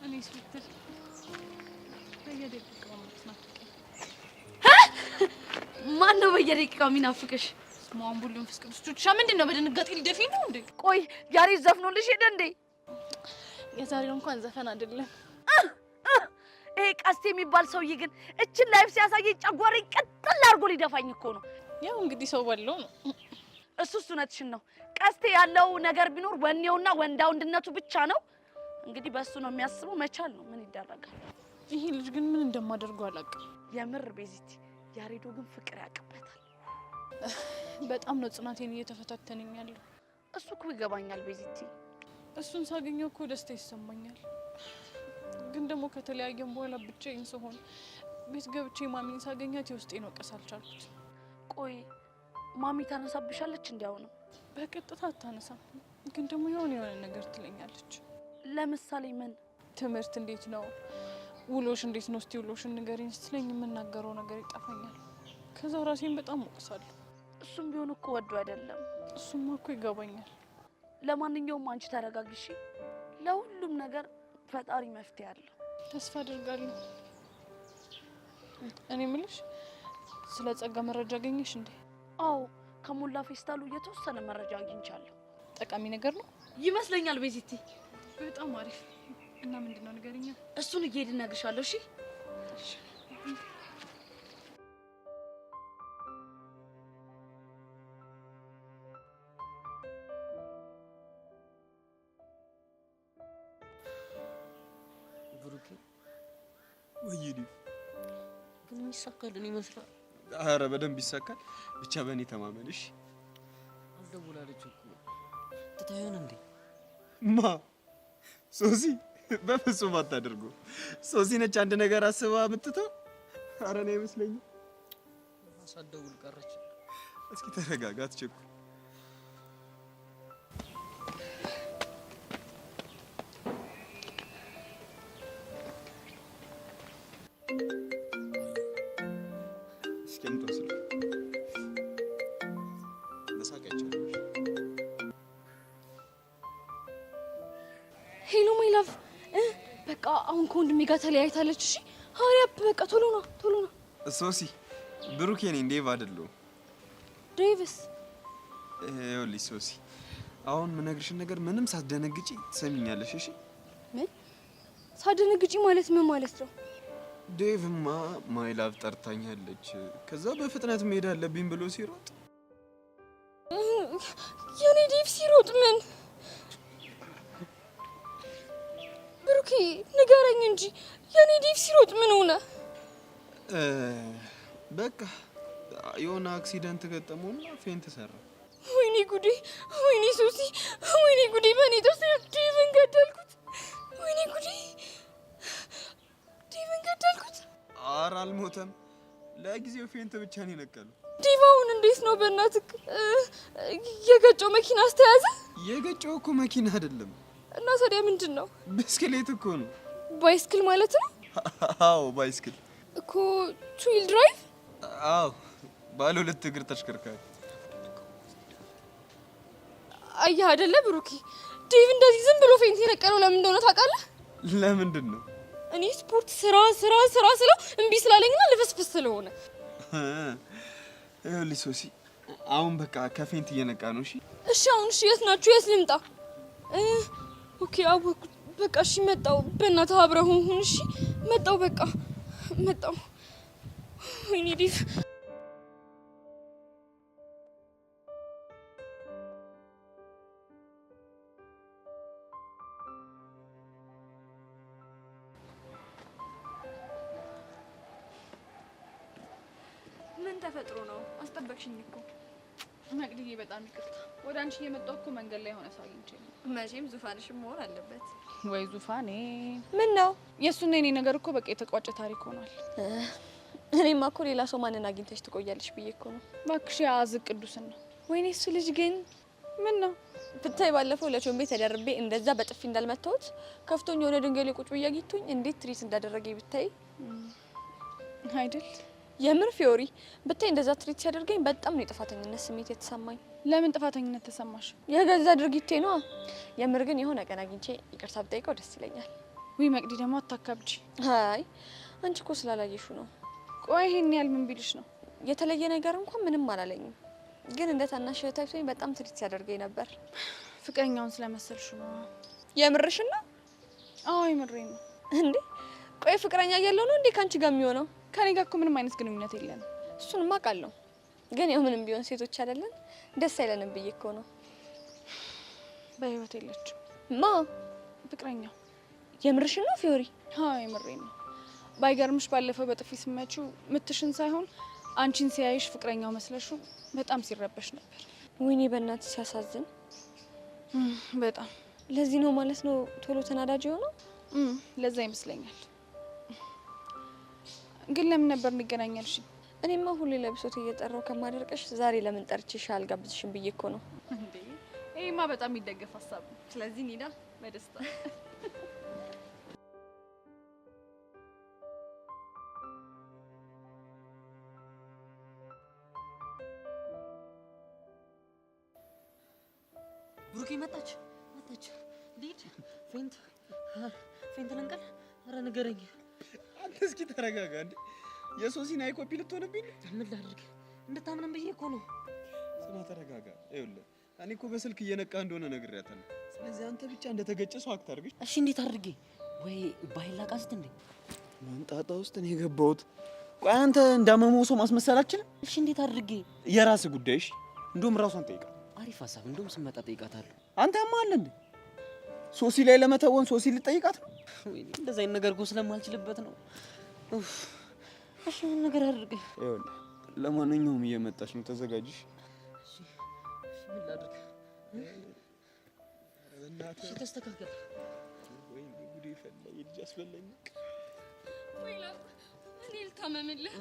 እኔ ስልትል በየደቂቃው የምትናፍቀኝ ማን ነው በየደቂቃው የሚናፍቅሽ? ስሟን ሁሉ መንፈስ ቅዱስ ቹቻ ምንድን ነው በድንጋጤ ሊደፊኝ ነው እንዴ? ቆይ ያሬድ ዘፍኖልሽ ሄደ እንዴ? የዛሬው እንኳን ዘፈን አይደለም። ይሄ ቀስቴ የሚባል ሰውዬ ግን እችን ላይፍ ሲያሳየኝ ጨጓራዬ ቀጥል አድርጎ ሊደፋኝ እኮ ነው። ያው እንግዲህ ሰው ባለው ነው። እሱስ እውነትሽን ነው። ቀስቴ ያለው ነገር ቢኖር ወኔውና ወንዳ ወንድነቱ ብቻ ነው። እንግዲህ በእሱ ነው የሚያስበው። መቻል ነው፣ ምን ይደረጋል። ይሄ ልጅ ግን ምን እንደማደርገው አላውቅም። የምር ቤዚቲ ያሬዶ ግን ፍቅር ያውቅበታል። በጣም ነው ጽናቴን እየተፈታተነኝ ያለው። እሱ እኮ ይገባኛል ቤዚቲ። እሱን ሳገኘው እኮ ደስታ ይሰማኛል። ግን ደግሞ ከተለያየም በኋላ ብቻዬን ስሆን ቤት ገብቼ ማሚን ሳገኛት የውስጤን መቀስ አልቻልኩት። ቆይ ማሚ ታነሳብሻለች? እንዲያው ነው በቀጥታ አታነሳም፣ ግን ደግሞ የሆነ ነገር ትለኛለች። ለምሳሌ ምን? ትምህርት እንዴት ነው? ውሎሽ እንዴት ነው? እስቲ ውሎሽን ንገሪኝ ስትለኝ የምናገረው ነገር ይጠፋኛል። ከዛው ራሴን በጣም ወቅሳለሁ። እሱም ቢሆን እኮ ወዶ አይደለም። እሱማ እኮ ይገባኛል። ለማንኛውም አንቺ ተረጋግሺ። ለሁሉም ነገር ፈጣሪ መፍትሄ አለው። ተስፋ አድርጋለሁ። እኔ የምልሽ ስለ ጸጋ መረጃ አገኘሽ እንዴ? አዎ ከሞላ ፌስታሉ የተወሰነ መረጃ አግኝቻለሁ። ጠቃሚ ነገር ነው ይመስለኛል ቤዚቲ። በጣም አሪፍ። እና ምንድነው ንገሪኛ? እሱን እየሄድን እነግርሻለሁ። እሺ ብሩኬ ወይኔ ግን የሚሳካልን ይመስላል። ኧረ በደንብ ይሳካል። ብቻ በእኔ ተማመንሽ። አልደውላለች እኮ ትታየን እንዴ? ማ ሶሲ? በፍጹም አታደርጉ። ሶሲ ነች አንድ ነገር አስባ የምትተው። ኧረ እኔ አይመስለኝም። ሳትደውል ቀረች። እስኪ ተረጋጋ፣ አትቸኩል። ሄሎ ማይ ላቭ፣ በቃ አሁን ከወንድሜ ጋር ተለያይታለች። እሺ ሀሪያፕ፣ በቃ ቶሎ ና። ሶሲ ብሩኬ ነኝ፣ ዴቭ አይደለሁም። ዴቭስ? ይኸውልሽ ሶሲ፣ አሁን የምነግርሽን ነገር ምንም ሳትደነግጪ ትሰሚኛለሽ? እሺ? ምን ሳትደነግጪ ማለት ምን ማለት ነው? ዴቭማ ማይ ላቭ ጠርታኛለች። ከዛ በፍጥነት መሄድ አለብኝ ብሎ ሲሮጥ፣ የኔ ዴቭ ሲሮጥ ምን? ብሩኬ ንገረኝ እንጂ የኔ ዴቭ ሲሮጥ ምን ሆነ? በቃ የሆነ አክሲደንት ገጠመውና ፌንት ሰራ። ወይኔ ጉዴ! ወይኔ ሶሲ! ወይኔ ጉዴ! በእኔ ጥርስ ዴቭን ገደልኩት! ወይኔ ጉዴ! ዴቭን ገደልኩት! ኧረ አልሞተም። ለጊዜው ፌንት ብቻ ነው የነቀለው። ዴቭ አሁን እንዴት ነው? በእናትህ የገጨው መኪና አስተያዘ? የገጨው እኮ መኪና አይደለም። እና ታዲያ ምንድን ነው? ብስክሌት እኮ ነው። ባይስክል ማለት ነው? አዎ ባይስክል እኮ ቱዊል ድራይቭ። አዎ ባለ ሁለት እግር ተሽከርካሪ። አየህ አይደለ ብሩኬ፣ ዴቭ እንደዚህ ዝም ብሎ ፌንት የነቀለው ለምን እንደሆነ ታውቃለህ? ለምንድን ነው? እኔ ስፖርት ስራ ስለው እምቢ ስላለኝና ልፍስፍስ ስለሆነ። ይኸውልሽ ሶሲ፣ አሁን በቃ ከፌንት እየነቃ ነው። እሺ እሺ፣ አሁን እሺ፣ የት ናችሁ? የት ልምጣ? ኦኬ አወኩት። በቃ እሺ፣ መጣው። በእናትህ አብረህ ሁን። እሺ መጣው። በቃ መጣው። ወይኔ ዴቭ ምን ተፈጥሮ ነው? አስጠበቅሽኝ እኮ። መቅድዬ በጣም ይቅርታ። ወደ አንቺ እየመጣሁ እኮ መንገድ ላይ ሆነ ሰው አግኝቼ ነው። መቼም ዙፋንሽም መሆን አለበት። ወይ ዙፋኔ! ምን ነው የእሱና የኔ ነገር እኮ በቃ የተቋጨ ታሪክ ሆኗል። እኔማ እኮ ሌላ ሰው ማንን አግኝተሽ ትቆያለሽ ብዬ እኮ ነው። እባክሽ ያዝቅ ቅዱስን ነው። ወይኔ እሱ ልጅ ግን ምን ነው ብታይ፣ ባለፈው ለቾምቤ ተደርቤ እንደዛ በጥፊ እንዳልመታሁት ከፍቶኝ የሆነ ድንጋይ ላይ ቁጭ ብዬ አግኝቶኝ እንዴት ትሪት እንዳደረገኝ ብታይ አይደል? የምር ፊዮሪ ብታይ እንደዛ ትሪት ሲያደርገኝ በጣም ነው የጥፋተኝነት ስሜት የተሰማኝ። ለምን ጥፋተኝነት ተሰማሽ? የገዛ ድርጊቴ ነው። የምር ግን የሆነ ቀን አግኝቼ ይቅርታ ብጠይቀው ደስ ይለኛል። ወይ መቅዲ ደግሞ አታካብጂ። አይ አንቺ እኮ ስላላየሹ ነው። ቆይ ይሄን ያህል ምን ቢልሽ ነው? የተለየ ነገር እንኳን ምንም አላለኝም፣ ግን እንደ ታናሽ እህታዬ በጣም ትሪት ሲያደርገኝ ነበር። ፍቅረኛውን ስለመሰልሽ ነው። የምርሽን ነው? አዎ የምሬን ነው። እንዴ ቆይ ፍቅረኛ እያለው ነው እንዴ ካንቺ ጋር የሚሆነው? ከኔ ጋር እኮ ምንም አይነት ግንኙነት የለንም። እሱንማ አውቃለሁ፣ ግን ያው ምንም ቢሆን ሴቶች አይደለን ደስ አይለንም ብዬ እኮ ነው። በህይወት የለችም። ማ? ፍቅረኛው። የምርሽን ነው ፊዮሪ? አዎ የምሬን ነው። ባይገርምሽ ባለፈው በጥፊ ስመችው ምትሽን ሳይሆን አንቺን ሲያይሽ ፍቅረኛው መስለሹ በጣም ሲረበሽ ነበር። ወይኔ በእናትሽ ሲያሳዝን። በጣም ለዚህ ነው ማለት ነው ቶሎ ተናዳጅ የሆነው? ለዛ ይመስለኛል። ግን ለምን ነበር እንገናኛልሽ? እኔማ ሁሌ ለብሶት እየጠራው ከማደርቀሽ ዛሬ ለምን ጠርቼሽ አልጋብዝሽም ብዬ እኮ ነው። እንዴ ይሄማ በጣም የሚደገፍ ሀሳብ ነው። ስለዚህ ኒዳ በደስታ ብሩኬ መጣች። ሊድ ፌንት ለንቀል። ኧረ ንገረኝ። አንተ እስኪ ተረጋጋ እንዴ። የሶሲን አይ ኮፒ ልትሆንብኝ? ምን ላድርግ? እንድታምነን ብዬ እኮ ነው። ስማ ተረጋጋ። ይኸውልህ እኔ እኮ በስልክ እየነቃ እንደሆነ ነግሬያታለሁ። ስለዚህ አንተ ብቻ እንደተገጨ ሰው አክት አድርገሽ። እሺ እንዴት አድርጌ? ወይ ባይላ ቃስት እንዴ መንጣጣ ውስጥ ነው የገባሁት። ቆይ አንተ እንዳመመው ሰው ማስመሰላችን? እሺ እንዴት አድርጌ? የራስህ ጉዳይ። እሺ እንደውም ራሷን ጠይቃት። አሪፍ ሀሳብ። እንደውም ስመጣ ጠይቃታለሁ። አንተ ማለ እንዴ ሶሲ ላይ ለመተወን ሶሲ ልጠይቃት ነው? ወይኔ እንደዛ አይነት ነገር እኮ ስለማልችልበት ነው። እሺ ምን ነገር አድርግ? ይኸውልህ ለማንኛውም እየመጣች ነው፣ ተዘጋጅሽ። እሺ ምን ላድርግ? እሺ ተስተካከል። ወይኔ ጉዴ ፈላ። የልጅ አስበላኝ። ወይላ እኔ ልታመምልህ፣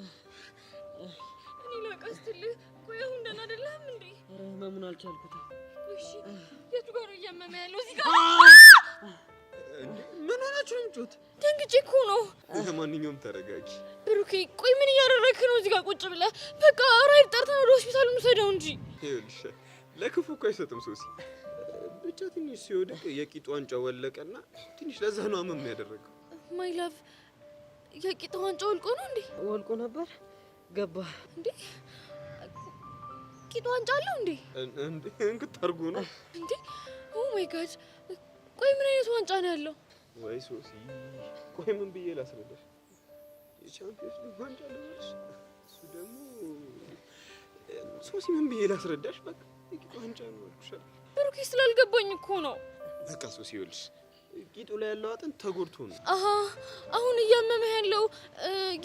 እኔ ላቀስትልህ። ቆይ አሁን ደህና አይደለህም እንዴ? ኧረ ህመሙን አልቻልኩትም። እሺ የቱ ጋር ነው እያመመ ያለው? እዚህ ጋር። ምን ሆናችሁ ነው የምትጮት? ደንግጬ እኮ ነው። ለማንኛውም ተረጋጊ። ብሩኬ ቆይ ምን እያደረግህ ነው እዚህ ጋር ቁጭ ብለህ? በቃ ራይድ ጠርተን ወደ ሆስፒታል እንውሰደው እንጂ። ይኸውልሽ ለክፉ እኮ አይሰጥም ሶሲ። ብቻ ትንሽ ሲወድቅ የቂጡ ዋንጫ ወለቀና ትንሽ ለዛ ነው አመም ያደረገው። ማይ ላቭ የቂጡ ዋንጫ ወልቆ ነው እንዴ? ወልቆ ነበር ገባ እንዴ? ቂጡ ዋንጫ አለው እንዴ? እንክት አድርጎ ነው እንዴ? ኦ ማይ ጋድ! ቆይ ምን አይነት ዋንጫ ነው ያለው? ወይ ሶሲ፣ ቆይ ምን ብዬ ላስረዳሽ? የቻምፒየንስ ሊግ ዋንጫ ልበልሽ? እሱ ደግሞ ሶሲ፣ ምን ብዬ ላስረዳሽ? በቃ የቂጡ ዋንጫ ነው አልኩሽ። ብሩኬ ስላልገባኝ እኮ ነው። በቃ ሶሲ ይኸውልሽ ቂጡ ላይ ያለው አጥንት ተጎድቶ ነው። አሃ አሁን እያመመህ ያለው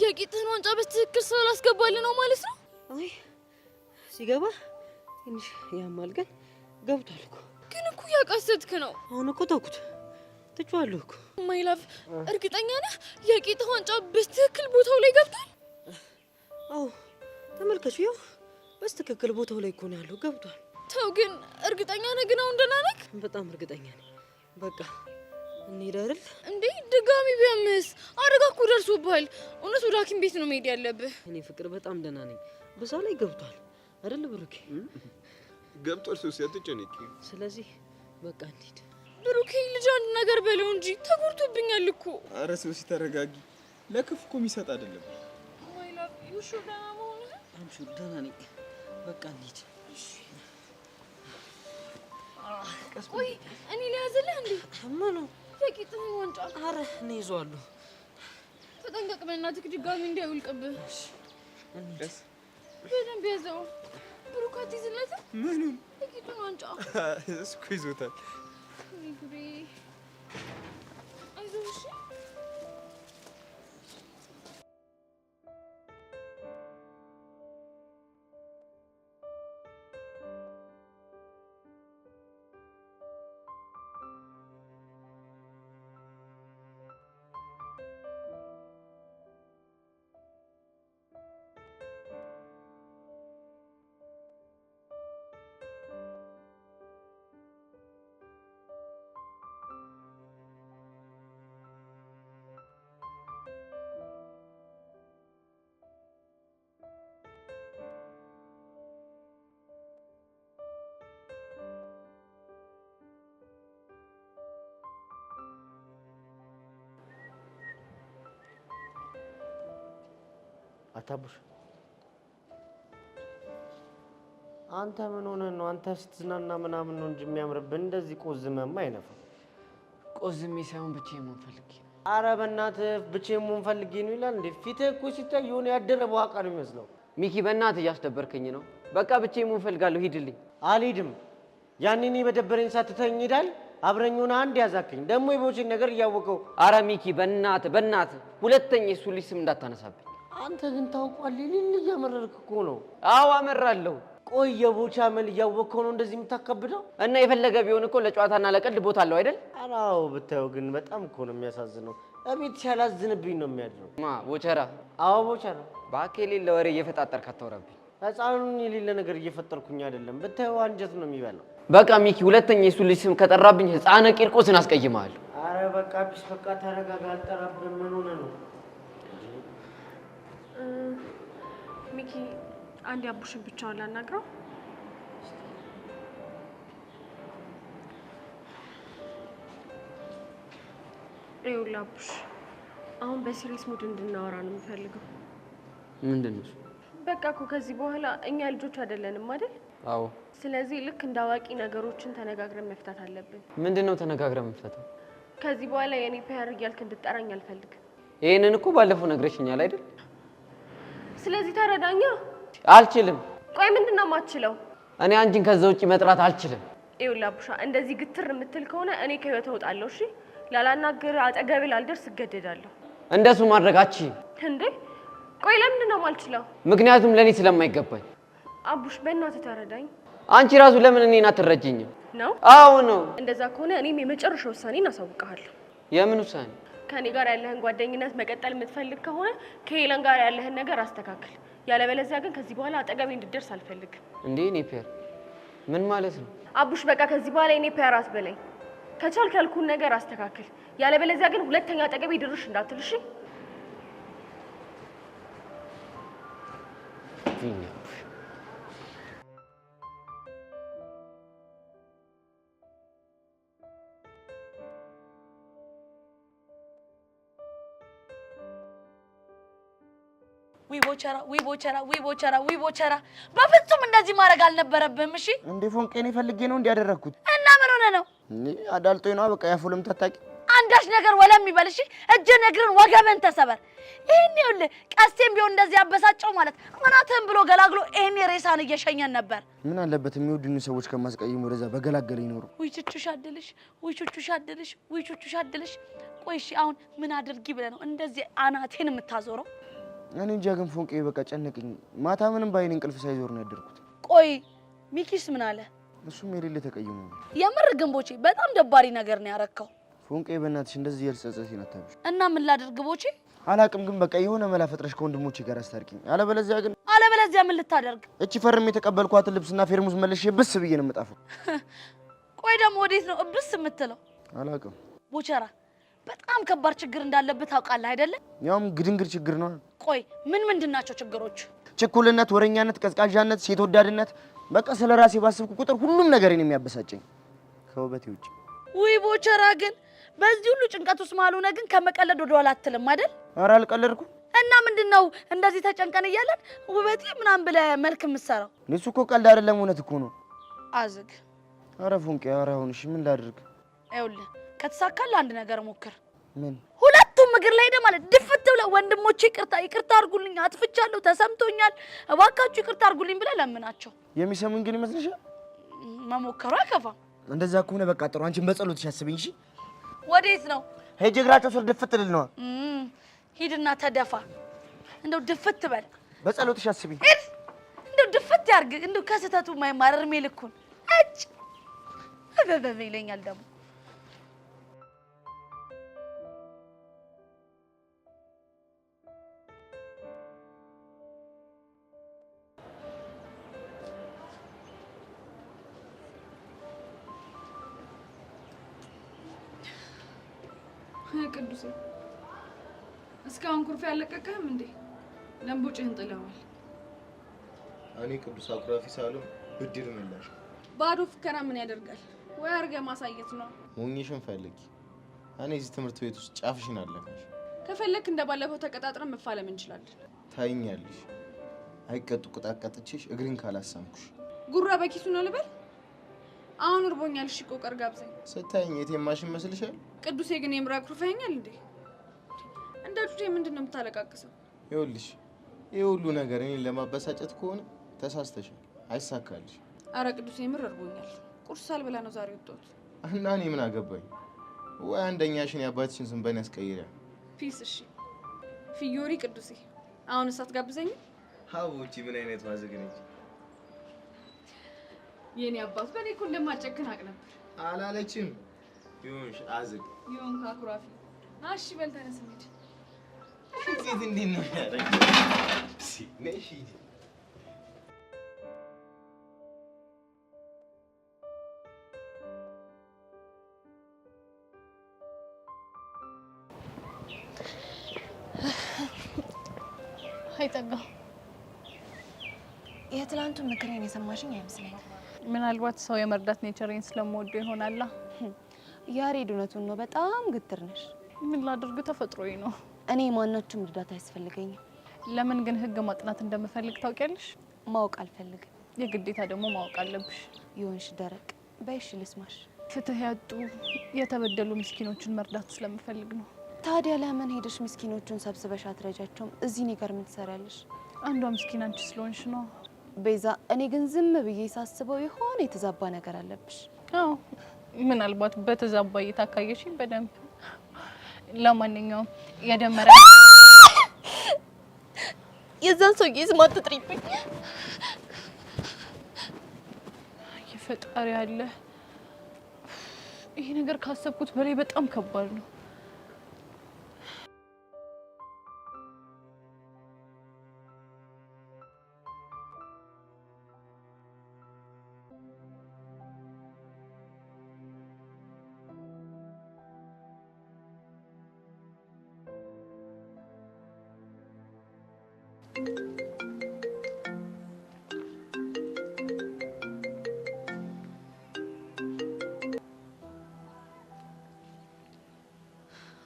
የቂጥህን ዋንጫ በትክክል ስላላስገባልህ ነው ማለት ነው? አይ ሲገባ ትንሽ ያማል፣ ግን ገብቷል እኮ። ግን እኮ ያቃሰትክ ነው። አሁን እኮ ተውኩት፣ ትቼዋለሁ እኮ። ማይ ላቭ እርግጠኛ ነህ የቂጥህ ዋንጫ በትክክል ቦታው ላይ ገብቷል? አዎ ተመልከቹ፣ ያው በትክክል ቦታው ላይ እኮ ነው ያለው፣ ገብቷል። ተው ግን እርግጠኛ ነህ? ግን አሁን ደህና ነህ? በጣም እርግጠኛ ነኝ። በቃ እንሂድ አይደል? እንዴ ድጋሚ ቢያምስ? አደጋ እኮ ደርሶብሃል። እውነት ወደ ሐኪም ቤት ነው መሄድ ያለብህ። እኔ ፍቅር በጣም ደህና ነኝ። በዛ ላይ ገብቷል አይደል ብሩኬ? ገብቷል ሶሲ፣ አትጨነቂ። ስለዚህ በቃ እንሂድ። ብሩኬ ልጅ አንድ ነገር በለው እንጂ ተጎድቶብኛል እኮ። አረ ሶሲ ተረጋጊ። ለክፉ እኮ የሚሰጥ አይደለም። ማይ ላቭ ዩ ሹር ደህና መሆንህ? አምሹ ደህና ነኝ። በቃ እንሂድ። ቆይ እኔ ልያዝልህ እንዴ? ምኑ? የቂጥህን ዋንጫ። አረ እኔ ይዘዋለሁ። ተጠንቀቅ በእናትህ ድጋሚ እንዳይወልቅብህ። ደስ በደንብ ያዘው። ብሩክ አትይዝለትም? ምኑን? የቂጡን ዋንጫ። እሱ እኮ ይዞታል። ጉዴ! አይዞህ እሺ። አታቡሽ አንተ ምን ሆነህ ነው? አንተ ስትዝናና ምናምን ነው እንጂ የሚያምርብህ እንደዚህ ቆዝመማ አይነፋም። ቆዝሜ ሳይሆን ብቻዬን መሆን ፈልጌ ነው። ኧረ በእናትህ ብቻዬን መሆን ፈልጌ ነው ይላል እንዴ? ፊትህ እኮ ሲታይ የሆነ ያደረ በዋቃ ነው የሚመስለው። ሚኪ በእናትህ እያስደበርከኝ ነው። በቃ ብቻዬን መሆን ፈልጋለሁ። ሂድልኝ። አልሄድም። ያኔ እኔ በደበረኝ ሰዓት ትተኸኝ ሄዳል። አብረኝ ሆነህ አንድ ያዛክኝ ደግሞ የቦቼን ነገር እያወቀው። ኧረ ሚኪ በእናትህ ሁለተኛ የሱ ልጅ ስም እንዳታነሳብኝ። አንተ ግን ታውቋለህ፣ ሊል እያመረርክ እኮ ነው። አዎ አመራለሁ። ቆይ የቦቻ መል እያወቅኸው ነው እንደዚህ የምታከብደው? እና የፈለገ ቢሆን እኮ ለጨዋታና ለቀልድ ቦታ አለው አይደል? ኧረ አዎ፣ ብታየው ግን በጣም እኮ ነው የሚያሳዝነው። እቤት ሲያላዝንብኝ ነው የሚያድረው። ቦቸራ? አዎ ቦቸራ። እባክህ የሌለ ወሬ እየፈጣጠርክ አታውራብኝ። ህፃኑን የሌለ ነገር እየፈጠርኩኝ አይደለም። ብታየው አንጀት ነው የሚበላው። በቃ ሚኪ ሁለተኛ የሱ ልጅ ስም ከጠራብኝ ህፃነ ቂርቆስን አስቀይምሃለሁ። ኧረ በቃ ቢስ በቃ ተረጋጋ። አልጠራብህም። ምን ሆነህ ነው? ሚኪ አንድ አቡሽን ብቻውን ላናግረው። ይኸውልህ አቡሽ፣ አሁን በሲሪየስ ሙድ እንድናወራ ነው የምፈልገው። ምንድን ነው? በቃ እኮ ከዚህ በኋላ እኛ ልጆች አይደለንም አይደል? አዎ። ስለዚህ ልክ እንደ አዋቂ ነገሮችን ተነጋግረን መፍታት አለብን። ምንድን ነው ተነጋግረን መፍታተው? ከዚህ በኋላ የኔ ፔር እያልክ እንድጠራኝ አልፈልግም። ይሄንን እኮ ባለፈው ነግረሽኛል አይደል? ስለዚህ ተረዳኛ። አልችልም። ቆይ ምንድን ነው የማትችለው? እኔ አንቺን ከዛ ውጪ መጥራት አልችልም። ይኸውልህ አቡሻ፣ እንደዚህ ግትር የምትል ከሆነ እኔ ከህይወት እወጣለሁ። እሺ? ላላናግር አጠገቤ ላልደርስ እገደዳለሁ። እንደሱ ማድረግ አትችይም። እንዴ? ቆይ ለምንድን ነው የማልችለው? ምክንያቱም ለኔ ስለማይገባኝ። አቡሽ በእናትህ ተረዳኝ። አንቺ ራሱ ለምን እኔን አትረጂኝም? ነው? አዎ ነው። እንደዛ ከሆነ እኔም የመጨረሻ ውሳኔን አሳውቅሃለሁ። የምን ውሳኔ? ከኔ ጋር ያለህን ጓደኝነት መቀጠል የምትፈልግ ከሆነ ከሄለን ጋር ያለህን ነገር አስተካክል። ያለበለዚያ ግን ከዚህ በኋላ አጠገቤ እንድትደርስ አልፈልግም። እንዴ እኔ ፔር ምን ማለት ነው? አቡሽ በቃ ከዚህ በኋላ እኔ ፔር አትበለኝ። ከቻልክ ያልኩህን ነገር አስተካክል። ያለበለዚያ ግን ሁለተኛ አጠገቤ ድርሽ እንዳትልሽ። ቦቸራ በፍጹም እንደዚህ ማድረግ አልነበረብህም። እሺ እንዴ ፎንቄ እኔ ፈልጌ ነው እንዲያደረግኩት። እና ምን ሆነ ነው? አዳልጦኝ ነው። በቃ ያፉልም ታጣቂ አንዳች ነገር ወለም ይበል። እሺ እጅን እግርን ወገብን ተሰበር። ይሄን ይኸውልህ ቀስቴም ቢሆን እንደዚህ ያበሳጨው ማለት አናትህን ብሎ ገላግሎ ይሄን ሬሳን እየሸኘን ነበር። ምን አለበት የሚወዱኝ ሰዎች ከማስቀየም ወደዛ በገላገለ ይኖሩ። ውይ ቹቹሽ አድልሽ። ቆይ እሺ አሁን ምን አድርጊ ብለህ ነው እንደዚህ አናቴን የምታዞረው? እኔ እንጃ ግን ፎንቄ በቃ ጨነቀኝ። ማታ ምንም ባይኔ እንቅልፍ ሳይዞር ነው ያደርኩት። ቆይ ሚኪስ ምን አለ? እሱም የሌለ ተቀይሞ ነው። የምር ግንቦቼ በጣም ደባሪ ነገር ነው ያረከው። ፎንቄ በእናትሽ እንደዚህ ያልጸጸተኝ አታብሽ። እና ምን ላድርግ ቦቼ? አላቅም ግን በቃ የሆነ መላ ፈጥረሽ ከወንድሞቼ ጋር አስታርቂኝ። አለበለዚያ ምን ልታደርግ? እቺ ፈርም የተቀበልኳትን ልብስና ፌርሙዝ መልሼ ብስ ብዬ ነው የምጣፈው። ቆይ ደግሞ ወዴት ነው እብስ የምትለው? አላቅም። ቦቸራ በጣም ከባድ ችግር እንዳለበት ታውቃለህ አይደለ? ያውም ግድንግር ችግር ነው። ቆይ ምንድን ናቸው ችግሮች? ችኩልነት፣ ወረኛነት፣ ቀዝቃዣነት፣ ሴት ወዳድነት። በቃ ስለ ራሴ ባስብኩ ቁጥር ሁሉም ነገር ነው የሚያበሳጨኝ ከውበቴ ውጭ። ውይ ቦቸራ ግን በዚህ ሁሉ ጭንቀት ውስጥ ማሉነ ግን ከመቀለድ ወደ ኋላ አትልም አይደል? ኧረ አልቀለድኩም። እና ምንድነው እንደዚህ ተጨንቀን እያለን ውበቴ ምናምን ብለህ መልክ የምትሰራው? እሱ እኮ ቀልድ አይደለም፣ እውነት እኮ ነው። አዝግ። ኧረ ፎንቄ፣ ኧረ አሁን እሺ ምን ላድርግ? ይኸውልህ ከተሳካልህ አንድ ነገር ሞክር። ምን? ሁለቱም እግር ላይ ሄደህ ማለት ድፍት ብለህ ወንድሞቼ ይቅርታ አድርጉልኝ፣ አጥፍቻለሁ፣ ተሰምቶኛል፣ እባካችሁ ይቅርታ አድርጉልኝ ብለህ ለምናቸው። የሚሰሙኝ ግን ይመስልሻል? መሞከሩ አይከፋም። እንደዛ ከሆነ በቃ ጥሩ። አንቺን በጸሎትሽ አስብኝ እሺ? ወዴት ነው? ሄጄ እግራቸው ስር ድፍት ልል ነው። ሂድና ተደፋ። እንደው ድፍት በል። በጸሎትሽ አስብኝ። እንደው ድፍት ያርግ። እንደው ከስህተቱ የማይማር እድሜ ልኩን እጭ አበበ ይለኛል ደግሞ። ቅዱሴ እስካሁን ኩርፊያ ያለቀቀህም እንዴ? ለምቦጭህን ጥለዋል። እኔ ቅዱስ አኩራፊ ሳልሆን ብድር ምላሽ። ባዶ ፍከራ ምን ያደርጋል? ወይ አድርገህ ማሳየት ነው። ሞኝሽን ፈልጊ። እኔ እዚህ ትምህርት ቤት ውስጥ ጫፍሽን አለፈሽ። ከፈለክ እንደባለፈው ተቀጣጥረን መፋለም እንችላለን። ታይኛለሽ። አይቀጡ ቅጣቀጥችሽ እግሪን ካላሳምኩሽ ጉራ በኪሱ ነው ልበል? አሁን እርቦኛል። እሺ ቆቀር ጋብዘኝ። ስታይኝ የቴማሽ ይመስልሻል? ቅዱሴ ግን የምራቅ ሩፈኛል እንዴ? እንደ ጁዴ ምንድነው የምታለቃቅሰው? ይኸውልሽ ይሄ ሁሉ ነገር እኔን ለማበሳጨት ከሆነ ተሳስተሻል። አይሳካልሽ። አረ ቅዱሴ የምር እርቦኛል። ቁርስ ሳልበላ ነው ዛሬ ወጣሁት። እና እኔ ምን አገባኝ? ወይ አንደኛሽን የአባትሽን ስም በእኔ አስቀይሪያ። ፒስ። እሺ ፊዮሪ ቅዱሴ፣ አሁን እሳት ጋብዘኝ። ሀቦቺ ምን አይነት ማዘግ ነች? የኔ አባት በኔ እኮ እንደማጨክን አቅ ነበር። አላለችም። ይሁንሽ አዝግ ይሁን ካኩራፊ። እሺ በል ተነስ እንሂድ። እንዴት እንዴት ነው ያደረገው? ነሽ አይጠጋ የትላንቱ ምክሬን የሰማሽኝ አይመስለኝም። ምናልባት ሰው የመርዳት ኔቸሬን ስለምወደው ይሆናላ። ያሬድ እውነቱን ነው። በጣም ግትር ነሽ። ምን ላድርግ? ተፈጥሮዬ ነው። እኔ ማናችሁም እርዳታ አያስፈልገኝም። ለምን ግን ህግ ማጥናት እንደምፈልግ ታውቂያለሽ? ማወቅ አልፈልግም። የግዴታ ደግሞ ማወቅ አለብሽ። ይሁንሽ ደረቅ በይሽ ልስማሽ። ፍትህ ያጡ የተበደሉ ምስኪኖችን መርዳት ስለምፈልግ ነው። ታዲያ ለምን ሄደሽ ምስኪኖቹን ሰብስበሽ አትረጃቸውም? እዚህ እኔ ጋር ምን ትሰሪያለሽ? አንዷ ምስኪን አንቺ ስለሆንሽ ነው ቤዛ። እኔ ግን ዝም ብዬ ሳስበው የሆነ የተዛባ ነገር አለብሽ። አዎ ምናልባት በተዛባ እይታ ካየሽኝ በደንብ። ለማንኛውም የደመረ የዛን ሰውዬ ስም አትጥሪብኝ። የፈጣሪ አለ። ይሄ ነገር ካሰብኩት በላይ በጣም ከባድ ነው።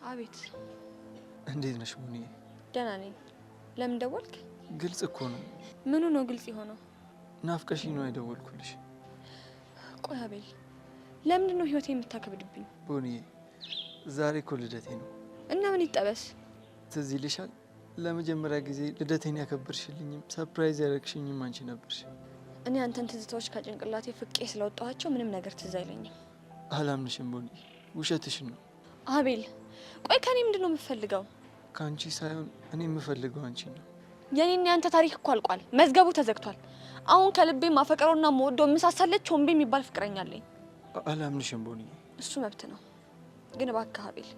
አቤት። እንዴት ነሽ ሙኒ? ደህና ነኝ። ለምን ደወልክ? ግልጽ እኮ ነው። ምኑ ነው ግልጽ የሆነው? ናፍቀሽኝ ነው የደወልኩልሽ። ቆይ አቤል፣ ለምንድን ነው ህይወቴ የምታከብድብኝ? ቡኒ፣ ዛሬ እኮ ልደቴ ነው እና ምን ይጠበስ? ትዝ ይልሻል? ለመጀመሪያ ጊዜ ልደቴን ያከበርሽልኝም ሰርፕራይዝ ያደረግሽኝም አንቺ ነበርሽ። እኔ አንተን ትዝታዎች ከጭንቅላቴ ፍቄ ስለወጣኋቸው ምንም ነገር ትዝ አይለኝም። አላምንሽም ቡኒ፣ ውሸትሽን ነው። አቤል ቆይ ከኔ ምንድነው የምፈልገው? ከአንቺ ሳይሆን እኔ የምፈልገው አንቺ ነው። የኔና ያንተ ታሪክ እኮ አልቋል፣ መዝገቡ ተዘግቷል። አሁን ከልቤ ማፈቀረውና መወደው ምሳሳለች ሆምቤ የሚባል ፍቅረኛ አለኝ። አላምንሽም ቡኒ። እሱ መብት ነው፣ ግን እባክህ አቤል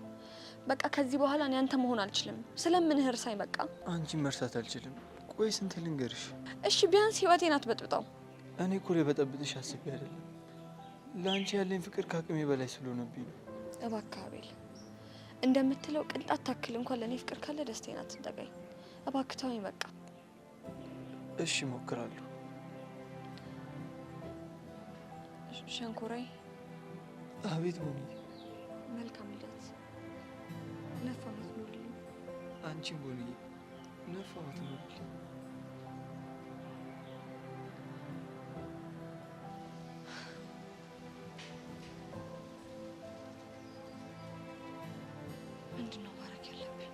በቃ ከዚህ በኋላ እኔ አንተ መሆን አልችልም። ስለምንህ እርሳኝ በቃ። አንቺ መርሳት አልችልም። ቆይ ስንት ልንገርሽ? እሺ ቢያንስ ህይወቴን አትበጥብጠው። እኔ እኮ ልበጠብጥሽ አስቤ አይደለም። ለአንቺ ያለኝ ፍቅር ከአቅሜ በላይ ስለሆነብኝ ነው። እባክህ አቤል እንደምትለው ቅንጣት ታክል እንኳን ለእኔ ፍቅር ካለ ደስታዬን አትንጠቀኝ። እባክህ ተወኝ በቃ። እሺ እሞክራለሁ። ሸንኮራይ። አቤት ቡኒ። መልካም ልደት። ነፋ ምትኖርልኝ። አንቺም ቡኒ ነፋ ምትኖርልኝ። ምንድነው ማድረግ ያለብኝ?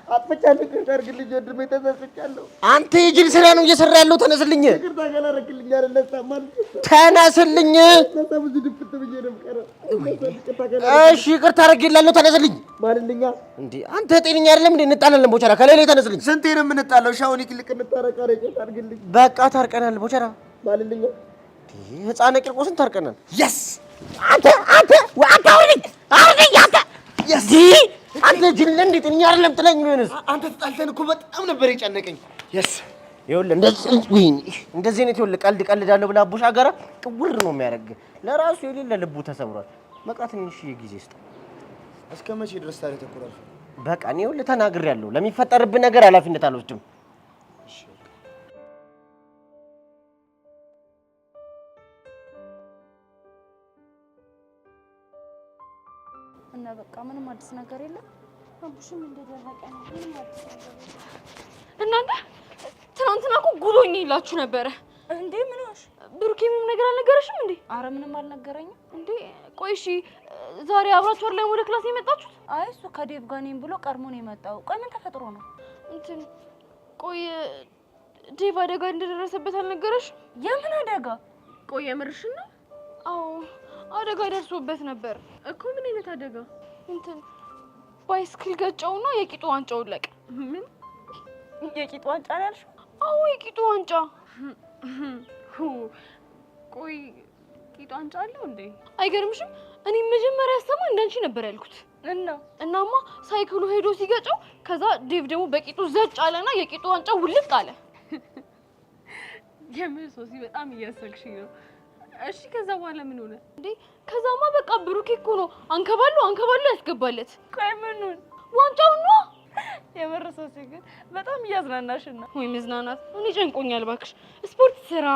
አጥፍቻለሁ። ይቅርታ አድርግልኝ ወንድሜ፣ ተጸጽቻለሁ። አንተ የጅል ስራ ነው እየሰራ ያለው። ተነስልኝ። ይቅርታ ካላደረግልኝ አይደለም ተነስልኝ። ብዙ ድፍት ብዬ ነው የምቀረው። እሺ ይቅርታ አድርግልሃለሁ። ተነስልኝ ማልልኛ። እንዴ አንተ ጤነኛ አይደለም እንዴ? እንጣላለን ቦቸራ። ከሌላ ተነስልኝ። ስንቴ ነው የምንጣለው? ሻውን ይልቅ እንታረቃ። ይቅርታ አድርግልኝ። በቃ ታርቀናል ቦቸራ ማልልኛ። ህፃነ ቂርቆስን ታርቀናል። የስ አንተ አውሪኝ አንተ የስ አንተ ጅል እንዴት እኛ አይደለም ጥለኝ ቢሆንስ? አንተ ተጣልተን እኮ በጣም ነበር የጨነቀኝ። የስ ይኸውልህ እንደዚህ አይነት ይኸውልህ ቀልድ ቀልዳለሁ ብላ አቡሻ ጋራ ቅውር ነው የሚያደርግ። ለራሱ የሌለ ልቡ ተሰብሯል። በቃ ትንሽ ጊዜ ስጠው። እስከ መቼ ድረስ ታዲያ ተቆራል? በቃ እኔ ይኸውልህ ተናግሬያለሁ። ለሚፈጠርብህ ነገር ኃላፊነት አልወስድም። እና በቃ ምንም አዲስ ነገር የለም። አቡሽም እንደደረቀ ነው። ምንም አዲስ ነገር የለም። እናንተ ትናንትና እኮ ጉዶኝ ይላችሁ ነበረ እንዴ? ምን ሆነሽ? ብሩኬ ምንም ነገር አልነገረሽም እንዴ? አረ ምንም አልነገረኝም። እንዴ ቆይ እሺ፣ ዛሬ አብራችሁ ላይ ወደ ክላስ የመጣችሁት? አይ እሱ ከዴቭ ጋር ነኝ ብሎ ቀድሞ ነው የመጣው። ቆይ ምን ተፈጥሮ ነው? እንትን ቆይ ዴቭ አደጋ እንደደረሰበት አልነገረሽም? የምን አደጋ? ቆይ የምርሽን ነው? አዎ አደጋ ደርሶበት ነበር እኮ። ምን አይነት አደጋ? እንትን ባይስክል ገጨውና የቂጡ ዋንጫው ወለቀ። ምን የቂጡ ዋንጫ ነው ያልሽው? አዎ የቂጡ ዋንጫ። ቆይ ቂጡ ዋንጫ አለው እንዴ? አይገርምሽም? እኔ መጀመሪያ ያሰማ እንዳንቺ ነበር ያልኩት። እናማ ሳይክሉ ሄዶ ሲገጨው ከዛ ዴቭ ደግሞ በቂጡ ዘጭ አለና የቂጡ ዋንጫ ውልቅ አለ። የምን ሶሲ በጣም እያሰልሽኝ ነው። እሺ ከዛ በኋላ ምን ሆነ እንዴ? ከዛማ በቃ ብሩኬ እኮ ነው አንከባሉ ያስገባለት። ቆይ ምኑን? ዋንጫውን ነው። የምር ሶሲ ግን በጣም እያዝናናሽና። ወይ መዝናናት? እኔ ጨንቆኛል እባክሽ። ስፖርት ስራ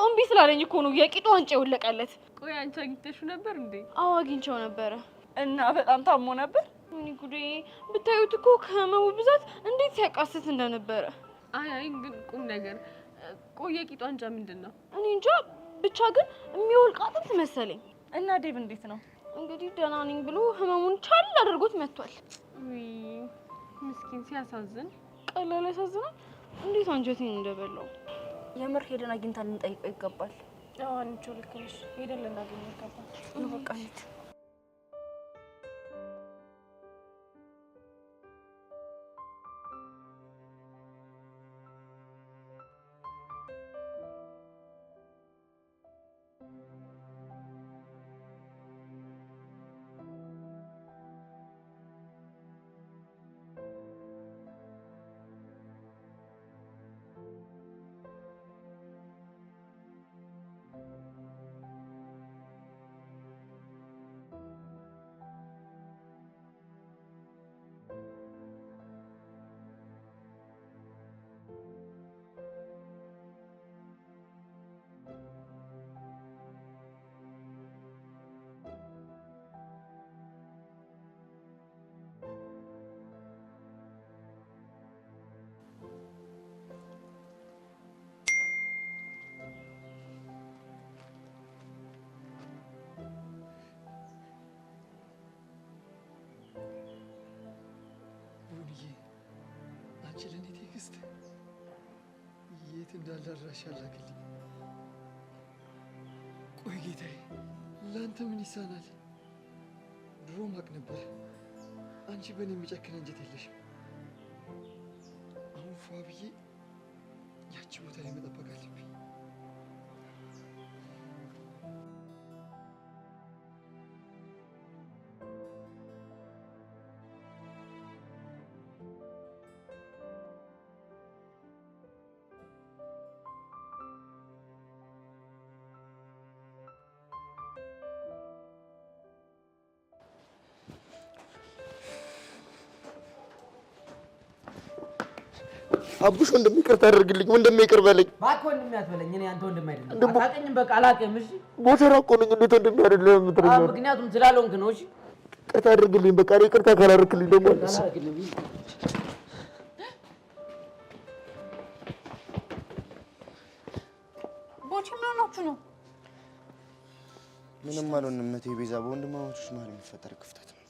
እምቢ ስላለኝ እኮ ነው የቂጡ ዋንጫ የወለቀለት። ቆይ አንቺ አግኝተሽው ነበር እንዴ? አዎ አግኝቼው ነበረ። እና በጣም ታሞ ነበር? እኔ ጉዴ ብታዩት እኮ ከህመሙ ብዛት እንዴት ሲያቃስት እንደነበረ። አይ ግን ቁም ነገር። ቆይ የቂጡ ዋንጫ ምንድን ነው? እኔ እንጃ ብቻ ግን የሚወልቅ አጥንት መሰለኝ። እና ዴቭ እንዴት ነው? እንግዲህ ደህና ነኝ ብሎ ህመሙን ቻል አድርጎት መጥቷል። ውይ ምስኪን ሲያሳዝን። ቀላል ያሳዝናል። እንዴት አንጀቴን እንደበላው። የምር ሄደን አግኝተን ልንጠይቀው ይገባል። አዎ አንቺ ልክ ነሽ። ሄደን ልናገኘው ይገባል። በቃ እንሂድ። አንቺ ለኔ ቴክስት የት እንዳለ አድራሻ ላክልኝ። ቆይ ጌታዬ፣ ለአንተ ምን ይሳናል? ድሮ ማቅ ነበር አንቺ በእኔ የሚጨክን አንጀት የለሽም። አሁን ፏ ብዬ ያቺ ቦታ ላይ መጠበቅ አለብኝ። አቡሽ ወንድሜ ይቅርታ አድርግልኝ፣ ወንድሜ ይቅር በለኝ። እባክህ ወንድሜ አትበለኝ። እኔ አንተ ወንድሜ አይደለም። አታውቅኝም፣ በቃ አላውቅም። እሺ ቦተራ እኮ ነኝ። እንዴት ወንድሜ አይደለም የምትለኝ? ምክንያቱም ስላልሆንክ ነው። እሺ ይቅርታ አድርግልኝ። በቃ እኔ ይቅርታ ካላደረክልኝ ደግሞ አለስ ቦቼ ምን ሆናችሁ ነው? ምንም አልሆንም እቴ ቤዛ። በወንድማማቾች መሀል የሚፈጠር ክፍተት ነው።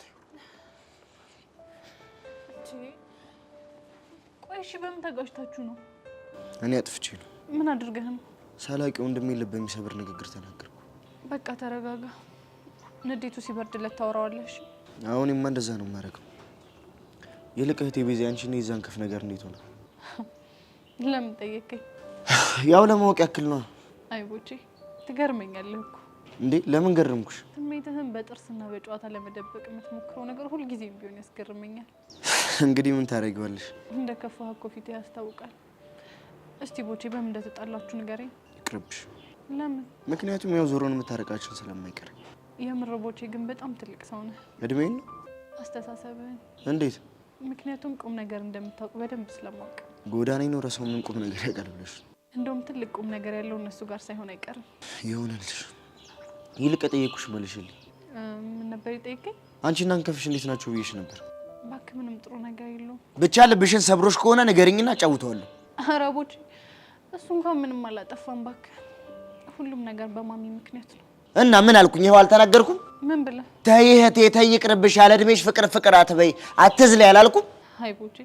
ቆይ እሺ በምን ተጋጭታችሁ ነው? እኔ አጥፍቼ ነው። ምን አድርገህ ነው? ሳላውቅ ወንድሜ ልብ የሚሰብር ንግግር ተናገርኩ። በቃ ተረጋጋ። ንዴቱ ሲበርድለት ታወራዋለሽ። አሁንማ እንደዛ ነው የማደርገው። ይልቅ እህቴ ቤዛ አንቺና የዛን ከፍ ነገር እንዴት ሆነ? ለምን ጠየቀኝ? ያው ለማወቅ ያክል ነው። አይ ቦቼ ትገርመኛለህ እኮ። እንዴ ለምን ገረምኩሽ? ስሜትህን በጥርስና በጨዋታ ለመደበቅ የምትሞክረው ነገር ሁልጊዜም ቢሆን ያስገርመኛል። እንግዲህ ምን ታደርጊዋለሽ? እንደ ከፋህ እኮ ፊትህ ያስታውቃል። እስቲ ቦቼ በምን እንደተጣላችሁ ንገረኝ። ይቅርብሽ። ለምን? ምክንያቱም ያው ዞሮን የምታረቃችን ስለማይቀር። የምር ቦቼ ግን በጣም ትልቅ ሰው ነህ። እድሜን ነው? አስተሳሰብህን። እንዴት? ምክንያቱም ቁም ነገር እንደምታውቅ በደንብ ስለማውቅ። ጎዳና ይኖረ ሰው ምን ቁም ነገር ያውቃል ብለሽ? እንደውም ትልቅ ቁም ነገር ያለው እነሱ ጋር ሳይሆን አይቀርም። ይሆንልሽ። ይልቅ ጠየቅኩሽ መልሽልኝ። ምን ነበር የጠየቀኝ? አንቺና እንከፍሽ እንዴት ናቸው ብዬሽ ነበር። እባክህ ምንም ጥሩ ነገር የለውም። ብቻ ልብሽን ሰብሮሽ ከሆነ ንገሪኝና አጫውተዋለሁ። ኧረ ቦቼ እሱ እንኳን ምንም አላጠፋም። እባክህ ሁሉም ነገር በማሚ ምክንያት ነው። እና ምን አልኩኝ? ይኸው አልተናገርኩም? ምን ብለህ? ተይ እህቴ ተይ፣ ይቅርብሽ። ያለ እድሜሽ ፍቅር ፍቅር አትበይ፣ አትዝለይ አላልኩም? አይ ቦቼ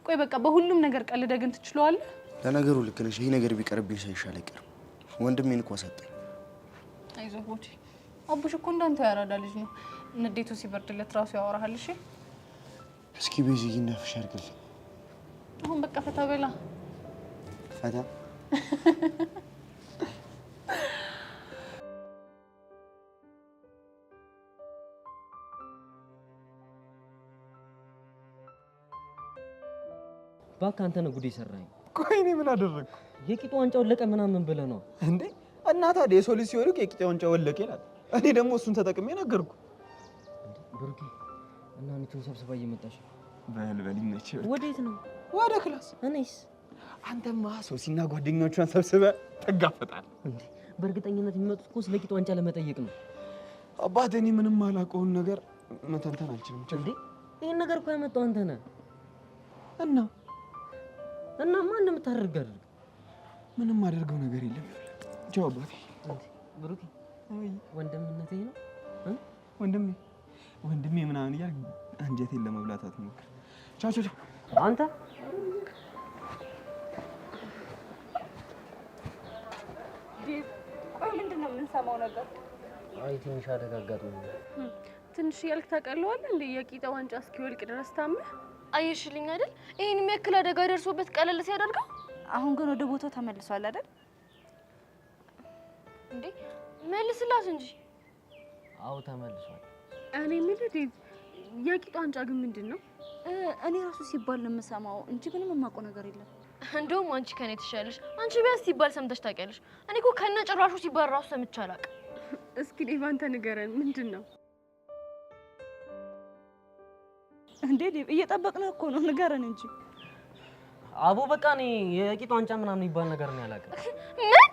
ቆይ በቃ በሁሉም ነገር ቀልደህ ግን ትችለዋለህ? ለነገሩ ልክ ነሽ። ይሄ ነገር ቢቀርብኝ ሳይሻል አይቀርም። ወንድሜን እኮ ሰጠኝ። አይዞህ ቦቼ፣ አቡሽ እኮ እንዳንተ ያራዳ ልጅ ነው። ንዴቱ ሲበርድለት ራሱ ያወራሃል። እሺ እስኪ ቤዚዬ እንዳፍሽ አድርግልኝ። አሁን በቃ ፈታ በላ። ፈታ እባክህ አንተ ነህ ጉድ የሰራኝ። ቆይ እኔ ምን አደረግኩ? የቂጡ ዋንጫ ወለቀ ምናምን ብለህ ነው እንዴ? እና ታዲያ የሰው ልጅ ሲወድቅ የቂጡ ዋንጫ ወለቀ ይላል። እኔ ደግሞ እሱን ተጠቅሜ ነገርኩ። ብሩኬ እና ሚቱን ሰብስባ እየመጣች በል ይመች። ወዴት ነው? ወደ ክላስ። እኔስ? አንተማ ሶሲና ጓደኞቿን ሰብስበህ ትጋፈጣለህ እንዴ? በእርግጠኝነት የሚመጡት እኮ ስለ ቂጡ ዋንጫ ለመጠየቅ ነው። አባቴ እኔ ምንም አላውቀውን ነገር መተንተን አልችልም። እንዴ ይሄን ነገር እኮ ያመጣው አንተ ነህ። እና ማን እንደምታደርግ አድርግ። ምንም አደርገው ነገር የለም። ቻው አባቴ። ብሩኬ ወንድምነቴ ነው ወንድሜ ምናምን እያልክ አንጀቴን ለመብላት አትሞክር። ቻው ቻው። አንተ ቆይ ምንድን ነው የምንሰማው ነገር? አይ ትንሽ አደጋ አጋጥሞኝ። ትንሽ እያልክ ታውቃለዋለህ እንደ የቂጣ ዋንጫ እስኪወልቅ ድረስ ታመህ አየሽልኝ አይደል? ይሄን የሚያክል አደጋ ደርሶበት ቀለል ሲያደርገው፣ አሁን ግን ወደ ቦታው ተመልሷል አይደል? እንዴ መልስላት እንጂ። አዎ ተመልሷል። እኔ የምልህ ዴቭ፣ የቂጣ ዋንጫ ግን ምንድን ነው? እኔ ራሱ ሲባል ነው የምሰማው እንጂ ምንም የማውቀው ነገር የለም። እንደውም አንቺ ከኔ ትሻለሽ። አንቺ ቢያንስ ሲባል ሰምተሽ ታውቂያለሽ። እኔ እኮ ከነ ጭራሹ ሲባል ራሱ ሰምቼ አላውቅም። እስኪ ዴቭ አንተ ንገረን፣ ምንድን ነው? እንዴ ዴቭ እየጠበቅነው እኮ ነው፣ ንገረን እንጂ። አቦ በቃ እኔ የቂጣ ዋንጫ ምናምን ይባል ነገር ነው ያላውቅም። ምን?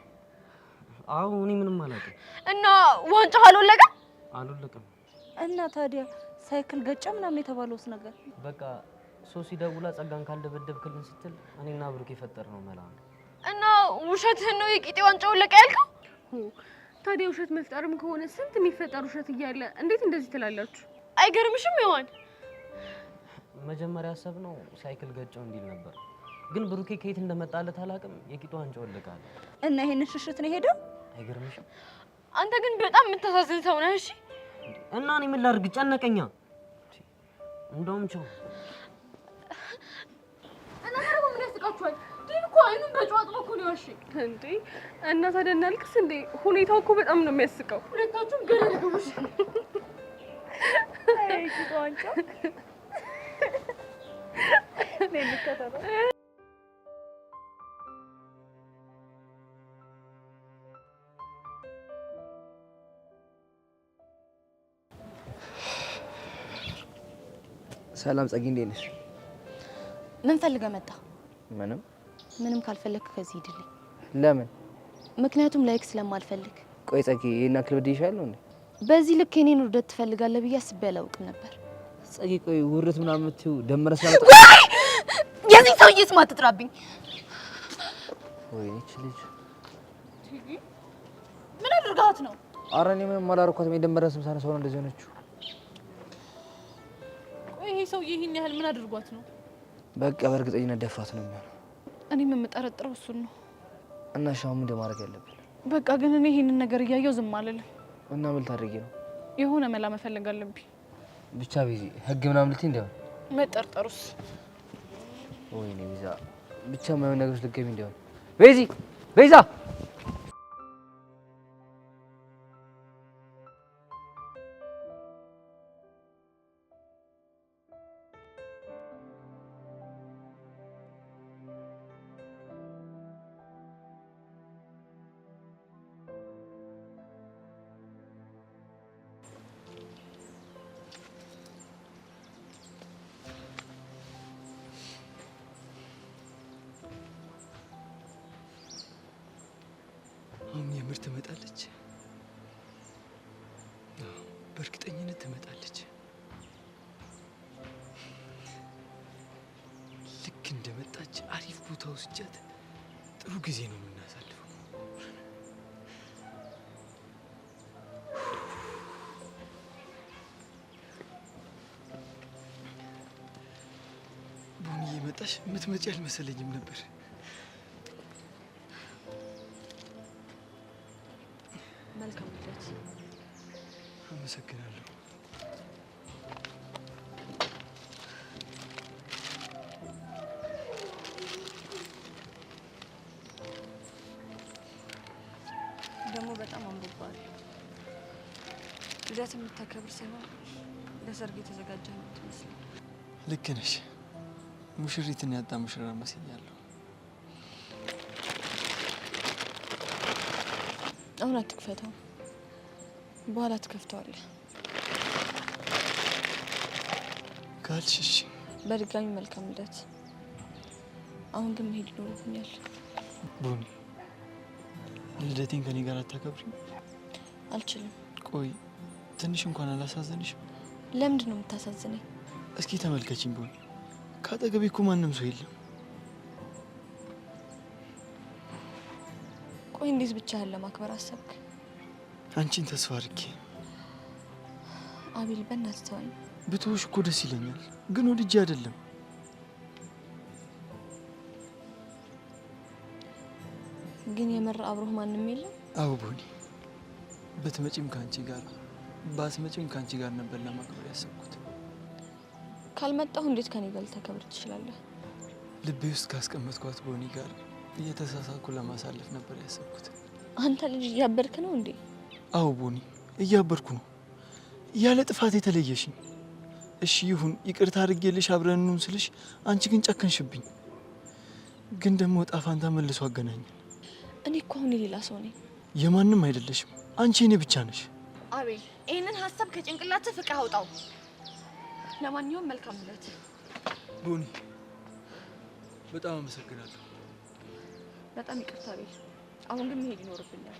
አዎ እኔ ምንም አላውቅም። እና ዋንጫው አልወለቀም? አልወለቀም። እና ታዲያ ሳይክል ገጨ ምናምን የተባለውስ ነገር? በቃ ሶሲ ደውላ ጸጋን ካልደበደብክልን ስትል እኔና ብሩክ የፈጠርነው መላ ነው። እና ውሸትህን ነው የቂጤ ዋንጫው ወለቀ ያልከው? ታዲያ ውሸት መፍጠርም ከሆነ ስንት የሚፈጠር ውሸት እያለ እንዴት እንደዚህ ትላላችሁ? አይገርምሽም? ይሆን መጀመሪያ ያሰብነው ሳይክል ገጨው እንዲል ነበር፣ ግን ብሩኬ ከየት እንደመጣለት አላውቅም። የቂጡ ዋንጫ ወለቃለ እና ይሄንን ሽሽት ነው ሄደው። አይገርምሽም? አንተ ግን በጣም የምታሳዝን ሰው ነህ። እሺ እና እኔ ምን ላድርግ? ጨነቀኛ። እንደውም ቻው እና ታዲያ ምን ያስቃችኋል? ዲን እኮ አይኑን በጨው አጥቦ እኮ ነው ያልሽኝ እንዴ። እና ታዲያ እናልቅስ እንዴ? ሁኔታው እኮ በጣም ነው የሚያስቀው። ሁለታችሁም ገደል ግቡሽ። አይ ቂጡ ዋንጫ ለልከታው ሰላም ጸጊ፣ እንዴት ነሽ? ምን ፈልገህ መጣ? ምንም ካልፈለክ ከዚህ ሂድልኝ። ለምን? ምክንያቱም ላይክ ስለማልፈልግ። ቆይ ጸጊ፣ ይሄን አክል በድይሻለሁ እንዴ? በዚህ ልክ የኔን ውርደት ትፈልጋለህ ብዬ አስቤ አላውቅም ነበር። ጸጊ፣ ቆይ ውርደት ምናምን የምትይው ደመረ ስላልጣ የዚህ ሰውዬ ስም አትጥራብኝ። ወይኔ እቺ ልጅ ምን አድርጋት ነው? ኧረ እኔ ምንም አላደረኳትም። የደመረ ስም ሳነሳው ነው እንደዚህ ሆነችው። ቆይ ይሄ ሰውዬ ይሄን ያህል ምን አድርጓት ነው? በቃ በእርግጠኝነት ደፍራት ነው የሚሆነው። እኔም የምጠረጥረው እሱን ነው። እና እሺ አሁን ምንድን ማድረግ ያለብን? በቃ ግን እኔ ይሄንን ነገር እያየው ዝም አልልም። እና ምን ልታደርጊ ነው? የሆነ መላ መፈለግ አለብኝ። ብቻ ቤዚ ህግ ምናምን ልትይ እንዲያው መጠርጠሩስ? ወይኔ ቤዛ፣ ብቻ ማየው ነገሮች ልትገቢ እንዲያው ቤዚ፣ ቤዛ በእርግጠኝነት ትመጣለች። ልክ እንደመጣች አሪፍ ቦታ ወስጃት ጥሩ ጊዜ ነው የምናሳልፈው። ቦኒ እየመጣሽ የምትመጪ አልመሰለኝም ነበር። መልካም ልደት። አመሰግናለሁ። ደግሞ በጣም አምሮባል። ልደት የምታከብር ሳይሆን ለሰርግ የተዘጋጀ ነው ትመስል። ልክ ነሽ። ሙሽሪትን ያጣ ሙሽራ መስያለሁ። አሁን አትክፈተው፣ በኋላ ትከፍተዋለህ። ካልሽ እሺ። በድጋሚ መልካም ልደት። አሁን ግን መሄድ ይኖርብኛል። ቦኒ ልደቴን ከኔ ጋር አታከብሪም? አልችልም። ቆይ ትንሽ እንኳን አላሳዘንሽም? ለምንድን ነው የምታሳዝነኝ? እስኪ ተመልከችኝ ቦኒ፣ ከአጠገቤ እኮ ማንም ሰው የለም። ቆይ እንዴት ብቻህን ለማክበር አሰብክ? አንቺን ተስፋ አድርጌ። አቤል በእናትህ ተወኝ። ብትውሽ እኮ ደስ ይለኛል፣ ግን ወድጄ አይደለም። ግን የምር አብሮህ ማንም የለም? አዎ ቦኒ፣ ብትመጪም ከአንቺ ጋር ባትመጪም ከአንቺ ጋር ነበር ለማክበር ያሰብኩት። ካልመጣሁ እንዴት ከኔ ጋር ልታከብር ትችላለህ? ልቤ ውስጥ ካስቀመጥኳት ቦኒ ጋር እየተሳሳኩ ለማሳለፍ ነበር ያሰብኩት። አንተ ልጅ እያበድክ ነው እንዴ? አዎ ቦኒ፣ እያበድኩ ነው። ያለ ጥፋት የተለየሽኝ። እሺ ይሁን፣ ይቅርታ አድርጌልሽ አብረን እንሁን ስልሽ አንቺ ግን ጨከንሽብኝ። ግን ደግሞ ዕጣ ፋንታ መልሶ አገናኘን። እኔ እኮ አሁን የሌላ ሰው ነኝ። የማንም አይደለሽም። አንቺ እኔ ብቻ ነሽ። አቤል፣ ይህንን ሀሳብ ከጭንቅላትህ ፍቅህ አውጣው። ለማንኛውም መልካም ልደት ቦኒ። በጣም አመሰግናለሁ። በጣም ይቅርታ አቤል። አሁን ግን መሄድ ይኖርብኛል።